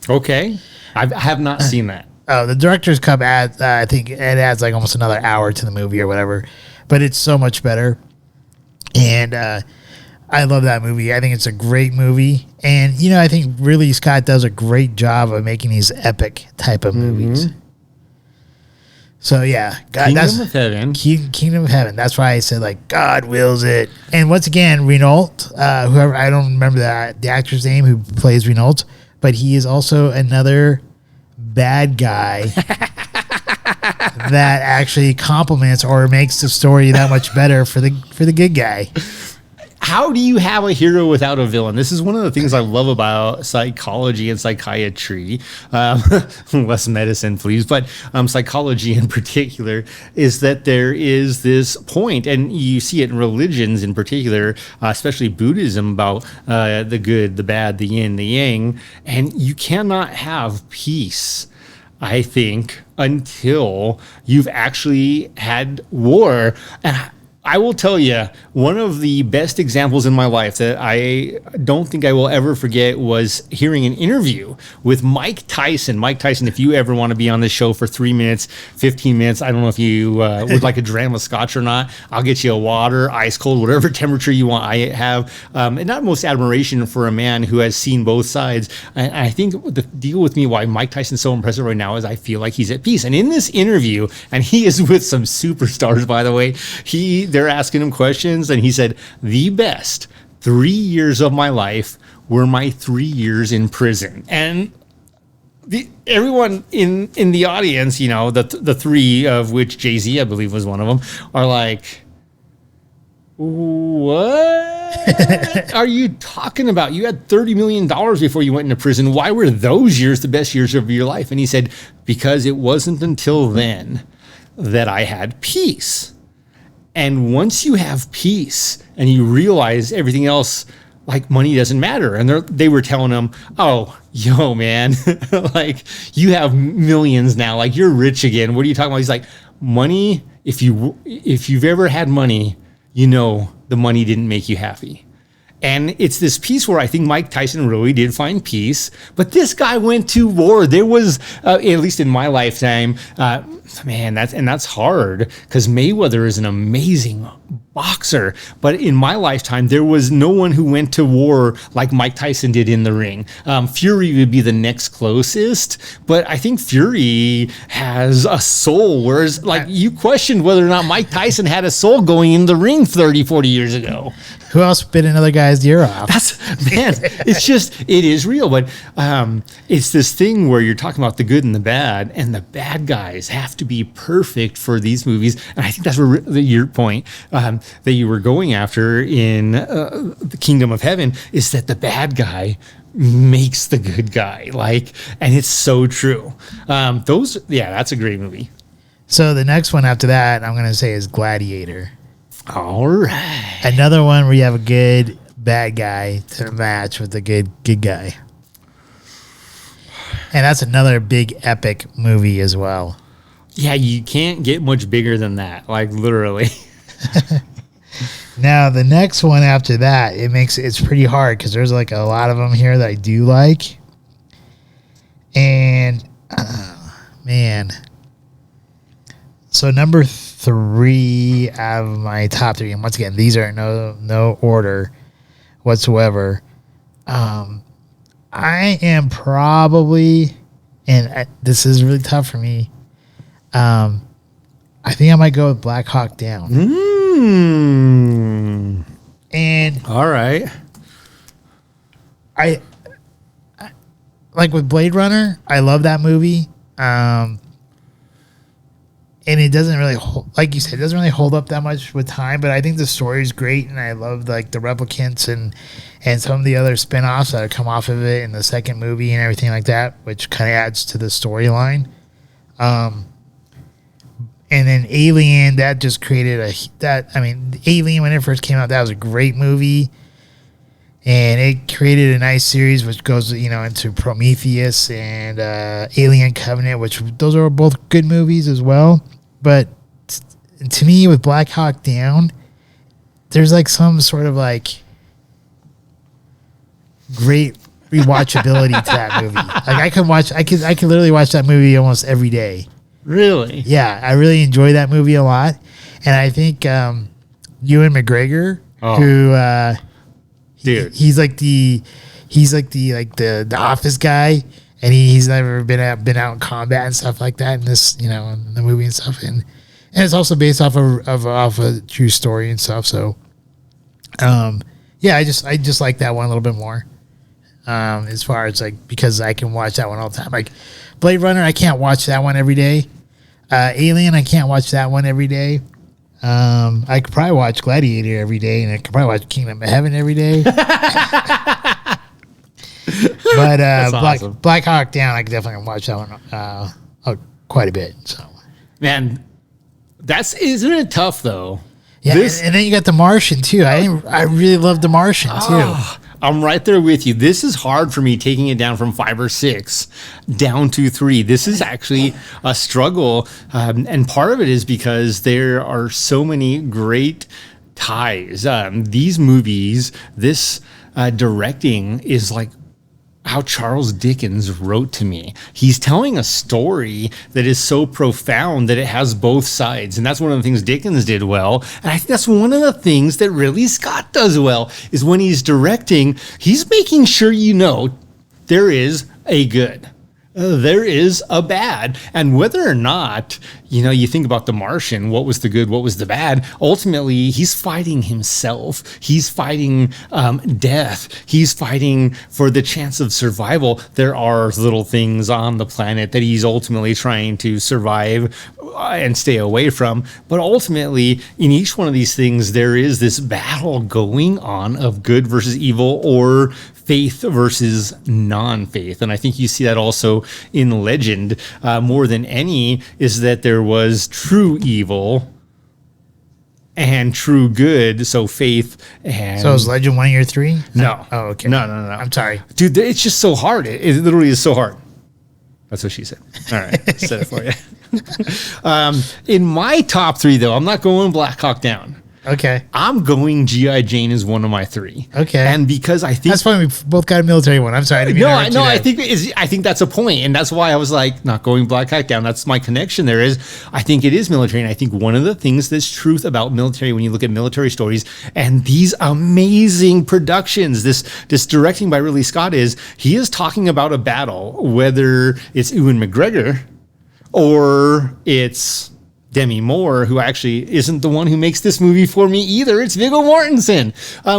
Okay. I have not seen that. Oh, the director's cut adds, I think it adds like almost another hour to the movie or whatever. But it's so much better. And I love that movie. I think it's a great movie. And, you know, I think Ridley Scott does a great job of making these epic type of movies. So, yeah. God, Kingdom of Heaven. Kingdom of Heaven. That's why I said, like, God wills it. And once again, Renault, whoever, I don't remember the actor's name who plays Renault, but he is also another bad guy that actually complements or makes the story that much better for the good guy. How do you have a hero without a villain? This is one of the things I love about psychology and psychiatry. Less medicine, please, but psychology in particular is that there is this point, and you see it in religions in particular, especially Buddhism, about the good, the bad, the yin, the yang, and you cannot have peace, I think, until you've actually had war. And I will tell you, one of the best examples in my life that I don't think I will ever forget was hearing an interview with Mike Tyson. Mike Tyson, if you ever want to be on this show for 3 minutes, 15 minutes, I don't know if you would like a dram of scotch or not. I'll get you a water, ice cold, whatever temperature you want. I have and utmost admiration for a man who has seen both sides. And I think the deal with me, why Mike Tyson's so impressive right now, is I feel like he's at peace. And in this interview, and he is with some superstars, by the way, they're asking him questions, and he said, the best 3 years of my life were my 3 years in prison. And everyone in the audience, you know, the 3 of which Jay-Z, I believe, was one of them, are like, what are you talking about? You had $30 million before you went into prison. Why were those years the best years of your life? And he said, because it wasn't until then that I had peace. And once you have peace and you realize everything else, like money doesn't matter. And they were telling him, oh, yo, man, like you have millions now, like you're rich again. What are you talking about? He's like, money, if you've ever had money, you know the money didn't make you happy. And it's this piece where I think Mike Tyson really did find peace. But this guy went to war. There was, at least in my lifetime, man, that's hard because Mayweather is an amazing boxer. But in my lifetime, there was no one who went to war like Mike Tyson did in the ring. Fury would be the next closest. But I think Fury has a soul, whereas like you questioned whether or not Mike Tyson had a soul going in the ring 30, 40 years ago. Who else bit another guy's ear off? It's just, it is real. But it's this thing where you're talking about the good and the bad, and the bad guys have to be perfect for these movies. And I think that's where your point that you were going after in the Kingdom of Heaven is that the bad guy makes the good guy. And it's so true. That's a great movie. So the next one after that, I'm going to say is Gladiator. All right. Another one where you have a good bad guy to match with a good guy. And that's another big epic movie as well. Yeah, you can't get much bigger than that, like literally. Now, the next one after that, it's pretty hard because there's like a lot of them here that I do like. And, man. So number 3 out of my top 3, and once again, these are no order whatsoever. I am probably, and this is really tough for me. I think I might go with Black Hawk Down. And all right, I like with Blade Runner. I love that movie. And it doesn't really, like you said, it doesn't really hold up that much with time. But I think the story is great, and I love like the replicants and some of the other spinoffs that have come off of it in the second movie and everything like that, which kind of adds to the storyline. And then Alien, that just created Alien when it first came out, that was a great movie. And it created a nice series which goes, into Prometheus and Alien Covenant, which those are both good movies as well. But to me, with Black Hawk Down, there's like some sort of like great rewatchability to that movie. Like I could literally watch that movie almost every day. Really? Yeah, I really enjoy that movie a lot. And I think Ewan McGregor, who dude, he's like the office guy, and he's never been out in combat and stuff like that in this, in the movie and stuff. And it's also based off of a true story and stuff. So yeah, I just like that one a little bit more. As far as like, because I can watch that one all the time. Like Blade Runner, I can't watch that one every day. Alien, I can't watch that one every day. I could probably watch Gladiator every day, and I could probably watch Kingdom of Heaven every day. But awesome. Black Hawk Down, I could definitely watch that one quite a bit. So, man, isn't it tough though? Yeah, and then you got The Martian too. I really love The Martian too. I'm right there with you. This is hard for me, taking it down from 5 or 6 down to 3. This is actually a struggle. And part of it is because there are so many great ties. These movies, this directing is like how Charles Dickens wrote to me. He's telling a story that is so profound that it has both sides. And that's one of the things Dickens did well. And I think that's one of the things that Ridley Scott does well, is when he's directing, he's making sure there is a good. There is a bad. And whether or not, you think about The Martian, what was the good, what was the bad? Ultimately, he's fighting himself. He's fighting death. He's fighting for the chance of survival. There are little things on the planet that he's ultimately trying to survive and stay away from. But ultimately, in each one of these things, there is this battle going on of good versus evil, or faith versus non-faith. And I think you see that also in Legend more than any, is that there was true evil and true good. So faith and... So is Legend one of your 3? No. Oh, okay. No. I'm sorry. Dude, it's just so hard. It literally is so hard. That's what she said. All right. Said it for you. In my top 3, though, I'm not going Black Hawk Down. Okay. I'm going G.I. Jane as one of my 3. Okay. And because I think... That's funny. We both got a military one. I'm sorry. I think that's a point. And that's why I was like, not going Black Hawk Down. That's my connection there is. I think it is military. And I think one of the things that's truth about military, when you look at military stories and these amazing productions, this directing by Ridley Scott, is he is talking about a battle, whether it's Ewan McGregor or it's Demi Moore, who actually isn't the one who makes this movie for me either. It's Viggo Mortensen.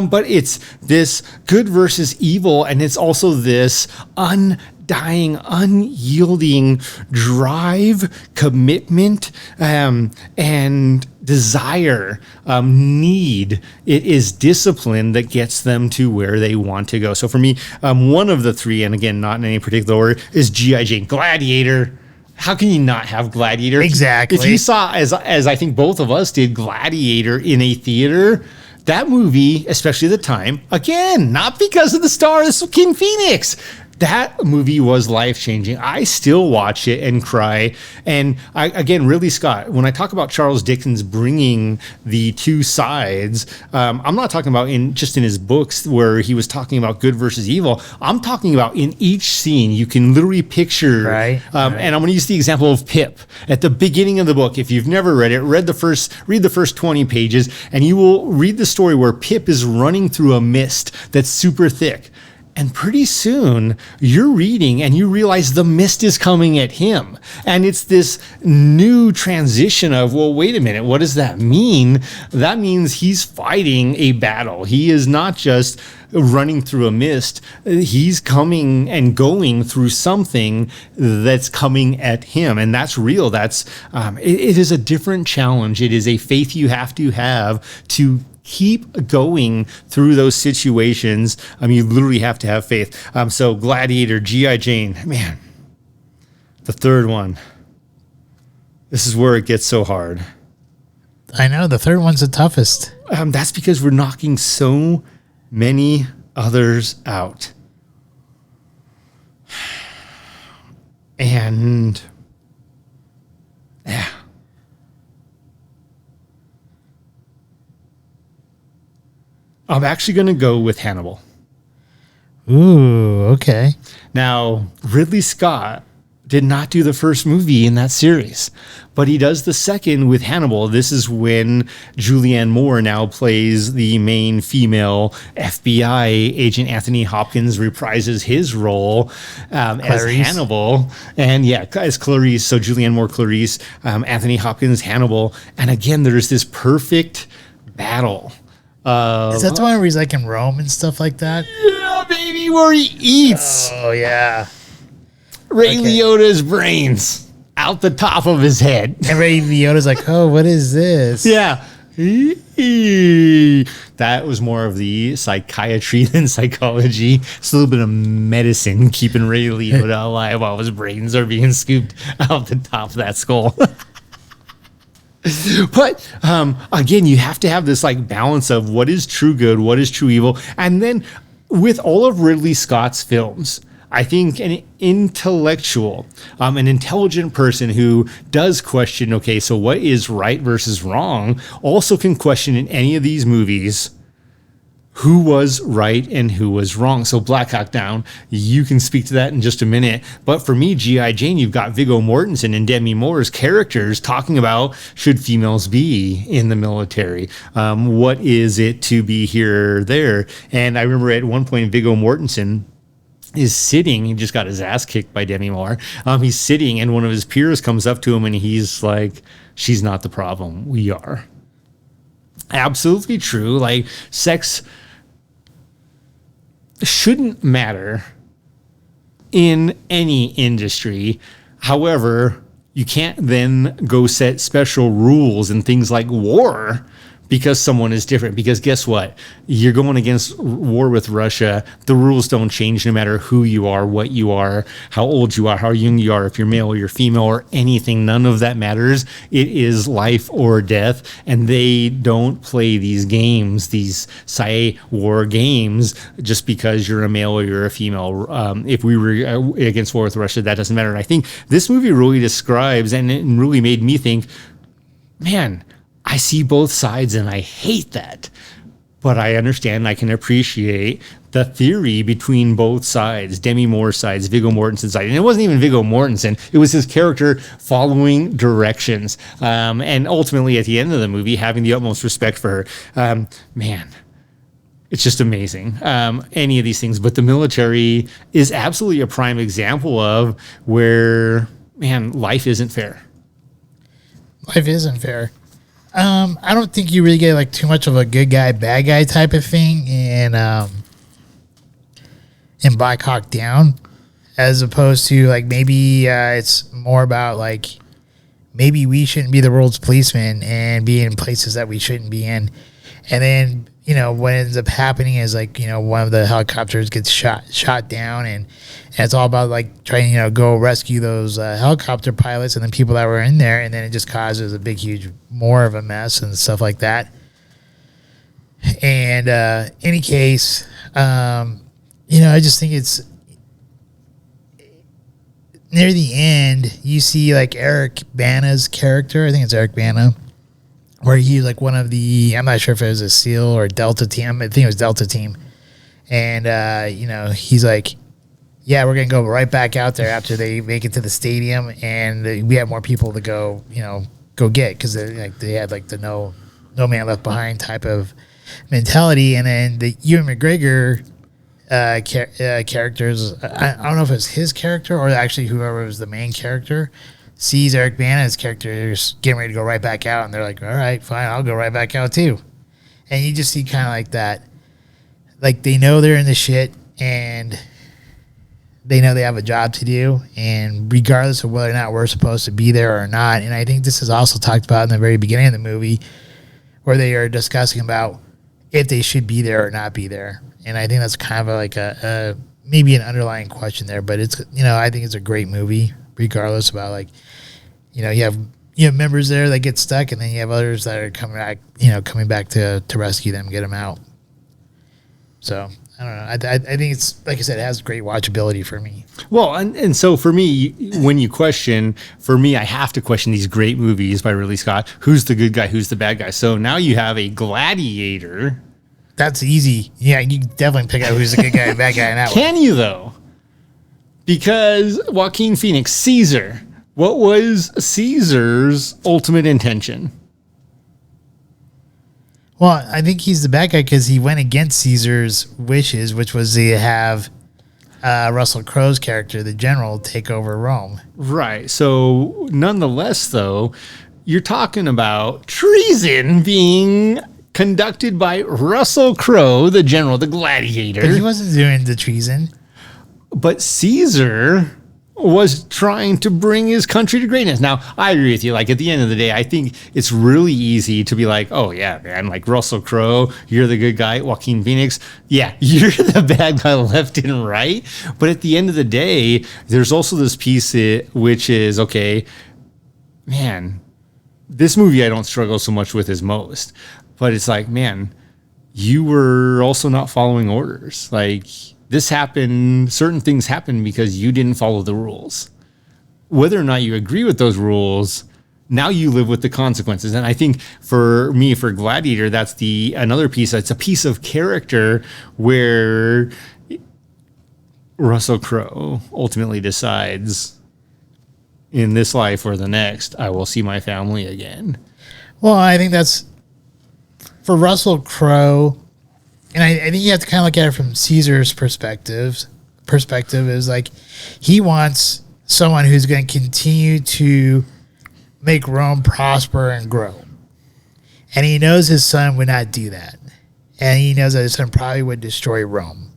But it's this good versus evil, and it's also this undying, unyielding drive, commitment, and desire, need. It is discipline that gets them to where they want to go. So for me, one of the 3, and again, not in any particular order, is G.I. Jane. Gladiator. How can you not have Gladiator? Exactly. If you saw, as I think both of us did, Gladiator in a theater, that movie, especially at the time, again, not because of the star, this was King Phoenix. That movie was life-changing. I still watch it and cry. And again, Ridley Scott, when I talk about Charles Dickens bringing the two sides, I'm not talking about just in his books where he was talking about good versus evil. I'm talking about in each scene, you can literally picture. Right. And I'm going to use the example of Pip at the beginning of the book. If you've never read it, read the first 20 pages, and you will read the story where Pip is running through a mist that's super thick. And pretty soon you're reading and you realize the mist is coming at him. And it's this new transition of, well, wait a minute, what does that mean? That means he's fighting a battle. He is not just running through a mist. He's coming and going through something that's coming at him. And that's real. That's, it is a different challenge. It is a faith you have to keep going through those situations. You literally have to have faith. So Gladiator, G.I. Jane, man, the third one. This is where it gets so hard. I know, the third one's the toughest. That's because we're knocking so many others out. And yeah. I'm actually going to go with Hannibal. Ooh, okay. Now, Ridley Scott did not do the first movie in that series, but he does the second with Hannibal. This is when Julianne Moore now plays the main female FBI agent. Anthony Hopkins reprises his role as Hannibal. And yeah, as Clarice. So Julianne Moore, Clarice, Anthony Hopkins, Hannibal. And again, there's this perfect battle. Is that the one where he's like in Rome and stuff like that? Yeah, baby, where he eats Oh, yeah. Ray Liotta's brains out the top of his head. And Ray Liotta's like, oh, what is this? Yeah. That was more of the psychiatry than psychology. It's a little bit of medicine keeping Ray Liotta alive while his brains are being scooped out the top of that skull. But again, you have to have this like balance of what is true good, what is true evil. And then with all of Ridley Scott's films, I think an intellectual, an intelligent person who does question, okay, so what is right versus wrong, also can question in any of these movies who was right and who was wrong. So Black Hawk Down, you can speak to that in just a minute. But for me, G.I. Jane, you've got Viggo Mortensen and Demi Moore's characters talking about should females be in the military? What is it to be here or there? And I remember at one point, Viggo Mortensen is sitting, he just got his ass kicked by Demi Moore. He's sitting and one of his peers comes up to him and he's like, she's not the problem, we are. Absolutely true. Like, sex shouldn't matter in any industry. However, you can't then go set special rules and things like war because someone is different. Because guess what? You're going against war with Russia. The rules don't change no matter who you are, what you are, how old you are, how young you are, if you're male or you're female or anything. None of that matters. It is life or death. And they don't play these games, these war games, just because you're a male or you're a female. If we were against war with Russia, that doesn't matter. And I think this movie really describes, and it really made me think, man, I see both sides and I hate that. But I understand, I can appreciate the theory between both sides, Demi Moore's sides, Viggo Mortensen's side. And it wasn't even Viggo Mortensen. It was his character following directions. And ultimately, at the end of the movie, having the utmost respect for her. Man, it's just amazing. Any of these things. But the military is absolutely a prime example of where, man, life isn't fair. Life isn't fair. I don't think you really get like too much of a good guy, bad guy type of thing in Black Hawk Down, as opposed to like maybe it's more about like maybe we shouldn't be the world's policeman and be in places that we shouldn't be in, and then what ends up happening is like one of the helicopters gets shot down and it's all about like trying to go rescue those helicopter pilots and then people that were in there, and then it just causes a big huge more of a mess and stuff like that. And any case, I just think it's near the end you see like Eric Bana's character. I think it's Eric Bana, where he's like one of the, I'm not sure if it was a SEAL or Delta team. I think it was Delta team. And, he's like, yeah, we're going to go right back out there after they make it to the stadium. And we have more people to go, go get. Cause they had like the no man left behind type of mentality. And then the Ewan McGregor characters, I don't know if it's his character or actually whoever was the main character, sees Eric Bana's character getting ready to go right back out, and they're like, all right, fine, I'll go right back out too. And you just see kind of like that. Like they know they're in the shit, and they know they have a job to do, and regardless of whether or not we're supposed to be there or not. And I think this is also talked about in the very beginning of the movie, where they are discussing about if they should be there or not be there. And I think that's kind of like a maybe an underlying question there, but it's, I think it's a great movie regardless about like, you have members there that get stuck, and then you have others that are coming back to rescue them, get them out. So I don't know. I think it's, like I said, it has great watchability for me. Well, and so for me, when you question, for me, I have to question these great movies by Ridley Scott. Who's the good guy? Who's the bad guy? So now you have a Gladiator. That's easy. Yeah, you can definitely pick out who's the good guy and bad guy in that one. Can you, though? Because Joaquin Phoenix, Caesar. What was Caesar's ultimate intention? Well, I think he's the bad guy because he went against Caesar's wishes, which was to have Russell Crowe's character, the general, take over Rome. Right. So, nonetheless, though, you're talking about treason being conducted by Russell Crowe, the general, the gladiator. But he wasn't doing the treason. But Caesar was trying to bring his country to greatness. Now, I agree with you. Like, at the end of the day, I think it's really easy to be like, oh, yeah, man, like Russell Crowe, you're the good guy. Joaquin Phoenix, yeah, you're the bad guy left and right. But at the end of the day, there's also this piece which is, okay, man, this movie I don't struggle so much with as most. But it's like, man, you were also not following orders. Like, this happened, certain things happened because you didn't follow the rules. Whether or not you agree with those rules, now you live with the consequences. And I think for me, for Gladiator, that's another piece. It's a piece of character where Russell Crowe ultimately decides, in this life or the next, I will see my family again. Well, I think that's for Russell Crowe. And I think you have to kind of look at it from Caesar's perspective is like he wants someone who's going to continue to make Rome prosper and grow. And he knows his son would not do that. And he knows that his son probably would destroy Rome.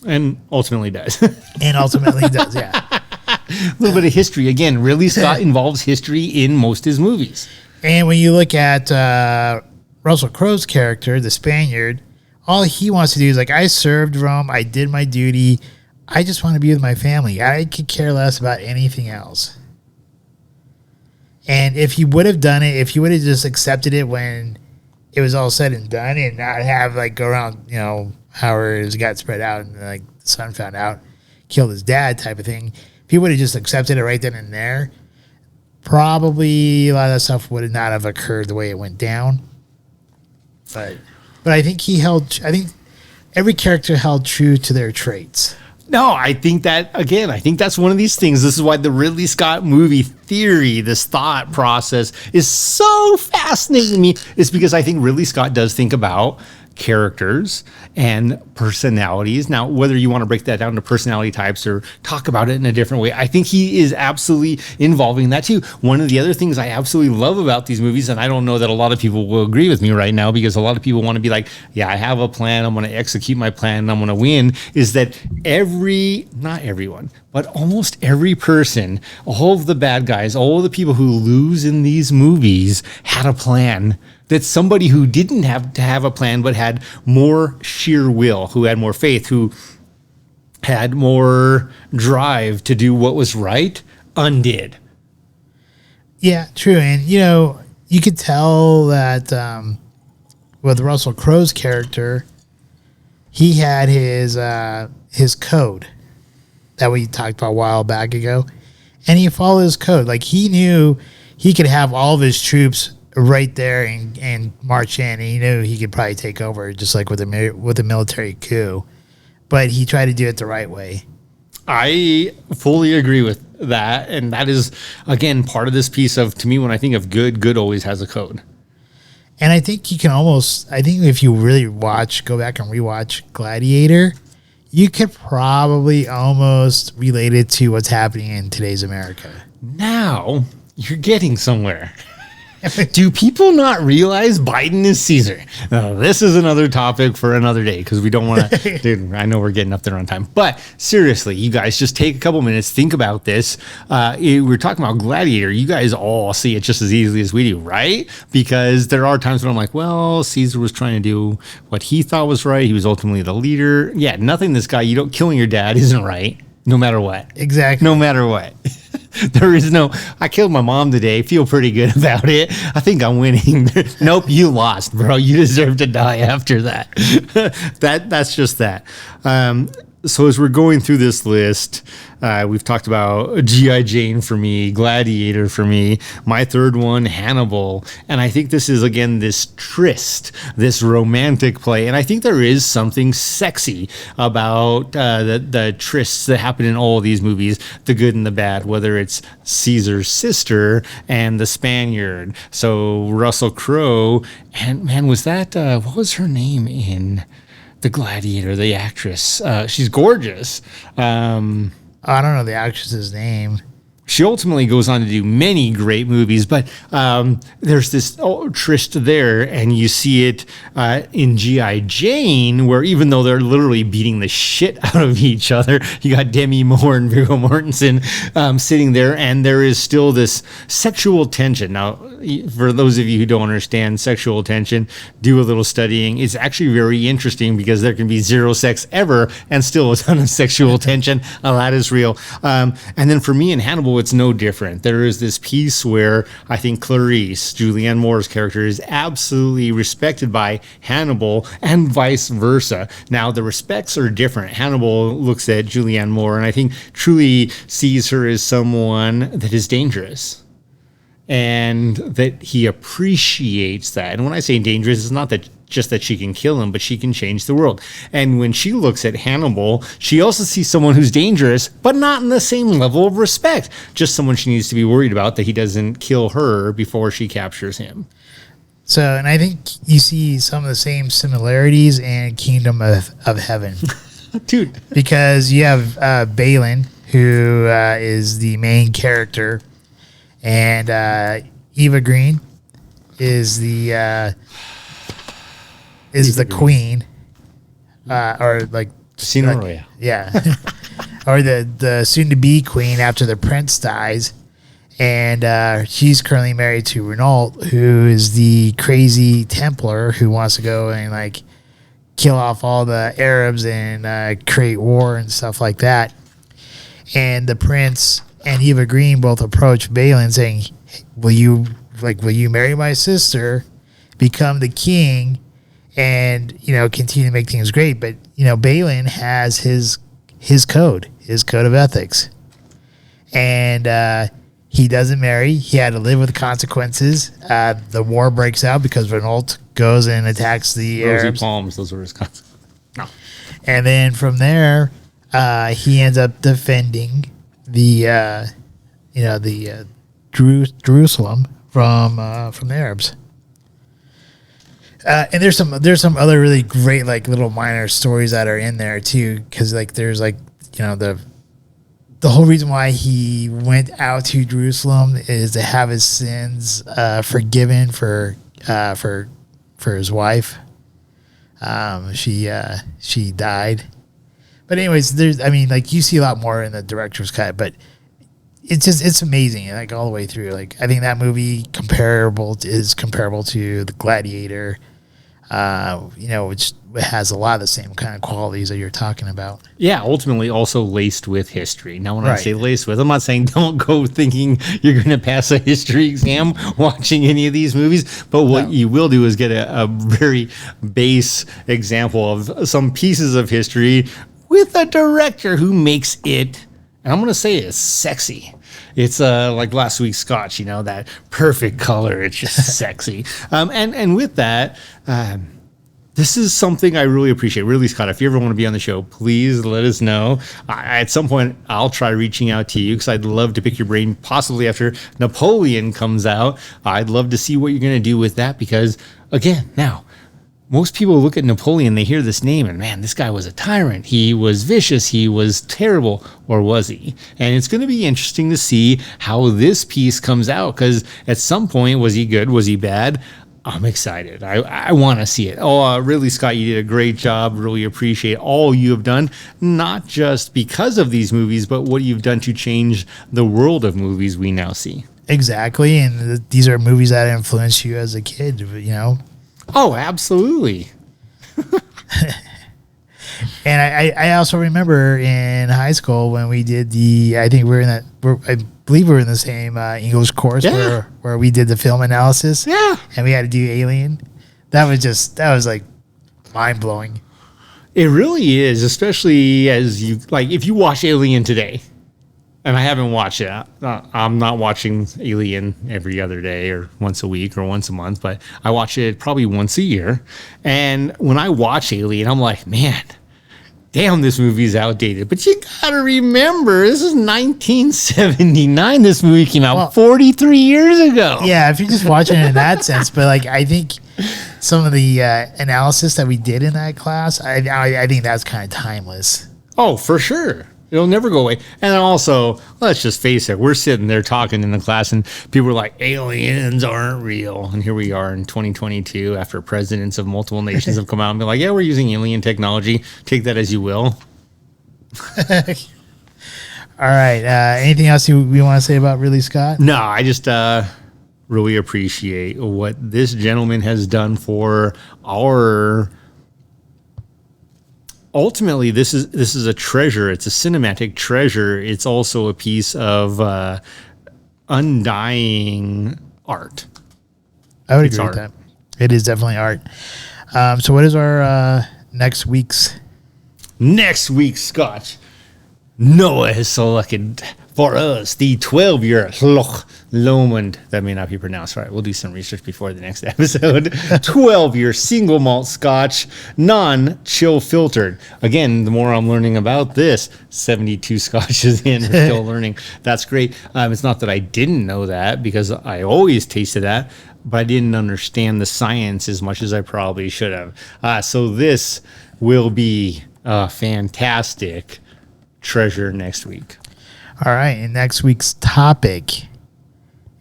And ultimately does. And ultimately does, yeah. A little bit of history. Again, Ridley Scott involves history in most of his movies. And when you look at Russell Crowe's character, the Spaniard, all he wants to do is like, I served Rome. I did my duty. I just want to be with my family. I could care less about anything else. And if he would have done it, if he would have just accepted it when it was all said and done and not have like go around, you know, however it got spread out and like the son found out, killed his dad type of thing. If he would have just accepted it right then and there, probably a lot of that stuff would not have occurred the way it went down. But I think I think every character held true to their traits. No, I think that's one of these things. This is why the Ridley Scott movie theory, this thought process is so fascinating to me, is because I think Ridley Scott does think about characters and personalities. Now, whether you want to break that down to personality types or talk about it in a different way, I think he is absolutely involving that too. One of the other things I absolutely love about these movies, and I don't know that a lot of people will agree with me right now because a lot of people want to be like, yeah, I have a plan, I'm going to execute my plan, and I'm going to win, is that not everyone, but almost every person, all of the bad guys, all of the people who lose in these movies had a plan. That somebody who didn't have to have a plan but had more sheer will, who had more faith, who had more drive to do what was right, undid. Yeah, true. And, you know, you could tell that with Russell Crowe's character, he had his code that we talked about a while back ago. And he followed his code. Like, he knew he could have all of his troops right there and march in, and he knew he could probably take over, just like with a military coup. But he tried to do it the right way. I fully agree with that, and that is, again, part of this piece of, to me, when I think of good always has a code. And I think if you really go back and rewatch Gladiator, you could probably almost relate it to what's happening in today's America. Now, you're getting somewhere. Do people not realize Biden is Caesar? This is another topic for another day because we don't want to. Dude, I know we're getting up there on time. But seriously, you guys just take a couple minutes, think about this. We're talking about Gladiator. You guys all see it just as easily as we do, right? Because there are times when I'm like, well, Caesar was trying to do what he thought was right. He was ultimately the leader. Yeah, nothing killing your dad isn't right, no matter what. Exactly. No matter what. There is no, I killed my mom today. Feel pretty good about it. I think I'm winning. Nope, you lost, bro. You deserve to die after that. That's just that. So as we're going through this list, we've talked about G.I. Jane for me, Gladiator for me, my third one, Hannibal. And I think this is, again, this tryst, this romantic play. And I think there is something sexy about the trysts that happen in all of these movies, the good and the bad, whether it's Caesar's sister and the Spaniard. So Russell Crowe, and man, was that, what was her name in The Gladiator, the actress? She's gorgeous. I don't know the actress's name. She ultimately goes on to do many great movies, but there's this tryst there, and you see it in G.I. Jane, where even though they're literally beating the shit out of each other, you got Demi Moore and Viggo Mortensen sitting there, and there is still this sexual tension. Now, for those of you who don't understand sexual tension, do a little studying. It's actually very interesting because there can be zero sex ever and still a ton of sexual tension. That is real. And then for me in Hannibal, it's no different. There is this piece where I think Clarice, Julianne Moore's character, is absolutely respected by Hannibal and vice versa. Now, the respects are different. Hannibal looks at Julianne Moore and I think truly sees her as someone that is dangerous, and that he appreciates that. And when I say dangerous, it's not that just that she can kill him, but she can change the world. And when she looks at Hannibal, she also sees someone who's dangerous, but not in the same level of respect. Just someone she needs to be worried about that he doesn't kill her before she captures him. So, and I think you see some of the same similarities in Kingdom of Heaven. Dude. Because you have Balin, who is the main character, and Eva Green is the queen, or like Casino Royale. Yeah, or the soon-to-be queen after the prince dies, and she's currently married to Renault, who is the crazy Templar who wants to go and like kill off all the Arabs and create war and stuff like that. And the prince and Eva Green both approach Balin saying, will you marry my sister, become the king, and, continue to make things great? But, Balin has his code of ethics. And he doesn't marry. He had to live with the consequences. The war breaks out because Renault goes and attacks the Rosy Arabs. Palms, those were his consequences. No. And then from there, he ends up defending the Jerusalem from the Arabs. And there's some other really great like little minor stories that are in there too, because like there's like the whole reason why he went out to Jerusalem is to have his sins forgiven for his wife. She died. But anyways, you see a lot more in the director's cut, but it's amazing, like all the way through. Like I think that movie is comparable to The Gladiator, which has a lot of the same kind of qualities that you're talking about. Yeah, ultimately also laced with history. Now, when I Right. say laced with, I'm not saying don't go thinking you're going to pass a history exam watching any of these movies, but what you will do is get a very base example of some pieces of history with a director who makes it, and I'm going to say it's sexy. It's like last week's Scotch, that perfect color. It's just sexy. And with that, this is something I really appreciate. Ridley Scott, if you ever want to be on the show, please let us know. At some point, I'll try reaching out to you because I'd love to pick your brain, possibly after Napoleon comes out. I'd love to see what you're going to do with that because, again, now, most people look at Napoleon, they hear this name, and man, this guy was a tyrant. He was vicious. He was terrible, or was he? And it's going to be interesting to see how this piece comes out because at some point, was he good? Was he bad? I'm excited. I want to see it. Ridley Scott, you did a great job. Really appreciate all you have done, not just because of these movies, but what you've done to change the world of movies we now see. Exactly, and these are movies that influenced you as a kid, Oh, absolutely. And I also remember in high school when we did I think we were in that, believe we were in the same English course where we did the film analysis. Yeah. And we had to do Alien. That was like mind blowing. It really is, especially as you like if you watch Alien today. And I haven't watched it. I'm not watching Alien every other day or once a week or once a month, but I watch it probably once a year. And when I watch Alien, I'm like, man, damn, this movie's outdated. But you gotta remember, this is 1979. This movie came out 43 years ago. Yeah, if you're just watching it in that sense, but like I think some of the analysis that we did in that class, I think that's kind of timeless. Oh, for sure. It'll never go away. And also, let's just face it, we're sitting there talking in the class and people are like, aliens aren't real. And here we are in 2022 after presidents of multiple nations have come out and be like, yeah, we're using alien technology. Take that as you will. All right. Anything else we want to say about Ridley Scott? No, I just really appreciate what this gentleman has done for our... Ultimately, this is a treasure. It's a cinematic treasure. It's also a piece of undying art. I would agree with that. It is definitely art. So what is our next week's Scotch? Noah has selected for us the 12-year Loch Lomond. That may not be pronounced right. We'll do some research before the next episode. 12-year single malt Scotch, non-chill filtered. Again, the more I'm learning about this, 72 Scotches in, we're still learning. That's great. It's not that I didn't know that because I always tasted that, but I didn't understand the science as much as I probably should have. So this will be a fantastic treasure next week. All right, and next week's topic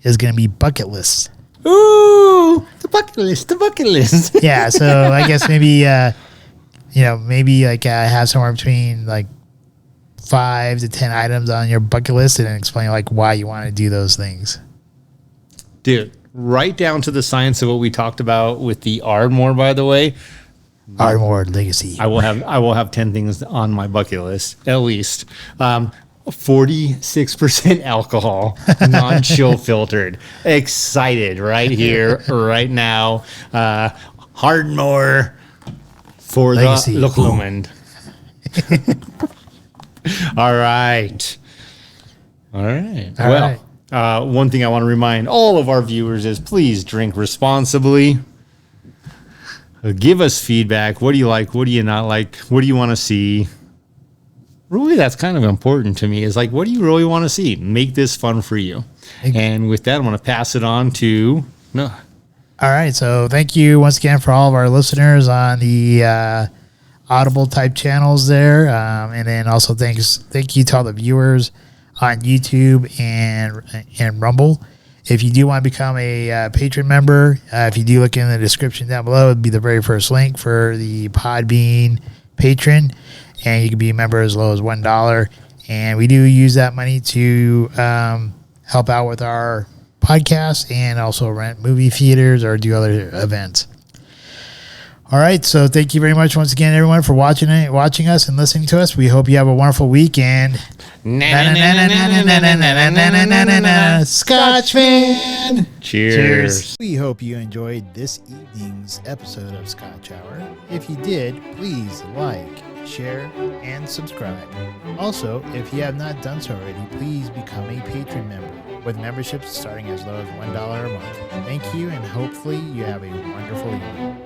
is going to be bucket lists. Ooh, the bucket list. Yeah, so I guess maybe maybe like have somewhere between like 5 to 10 items on your bucket list and explain like why you want to do those things. Dude, right down to the science of what we talked about with the Ardmore, by the way. Ardmore Legacy. I will have 10 things on my bucket list, at least. 46% alcohol, non-chill filtered. Excited right here, right now. Ardmore for Legacy. the Loch Lomond. All right. One thing I want to remind all of our viewers is please drink responsibly. Give us feedback. What do you like? What do you not like? What do you want to see? Really, that's kind of important to me is like, what do you really want to see? Make this fun for you. And with that, I'm going to pass it on to Noah. All right. So thank you once again for all of our listeners on the Audible type channels there. And then also thank you to all the viewers on YouTube and Rumble. If you do want to become a Patron member, if you do look in the description down below, it'd be the very first link for the Podbean Patron. And you can be a member as low as $1. And we do use that money to help out with our podcast and also rent movie theaters or do other events. All right. So thank you very much once again, everyone, for watching us and listening to us. We hope you have a wonderful week and Scotch fan. Cheers. We hope you enjoyed this evening's episode of Scotch Hour. If you did, please like, share, and subscribe. Also, if you have not done so already, please become a patron member with memberships starting as low as $1 a month. Thank you, and hopefully you have a wonderful evening.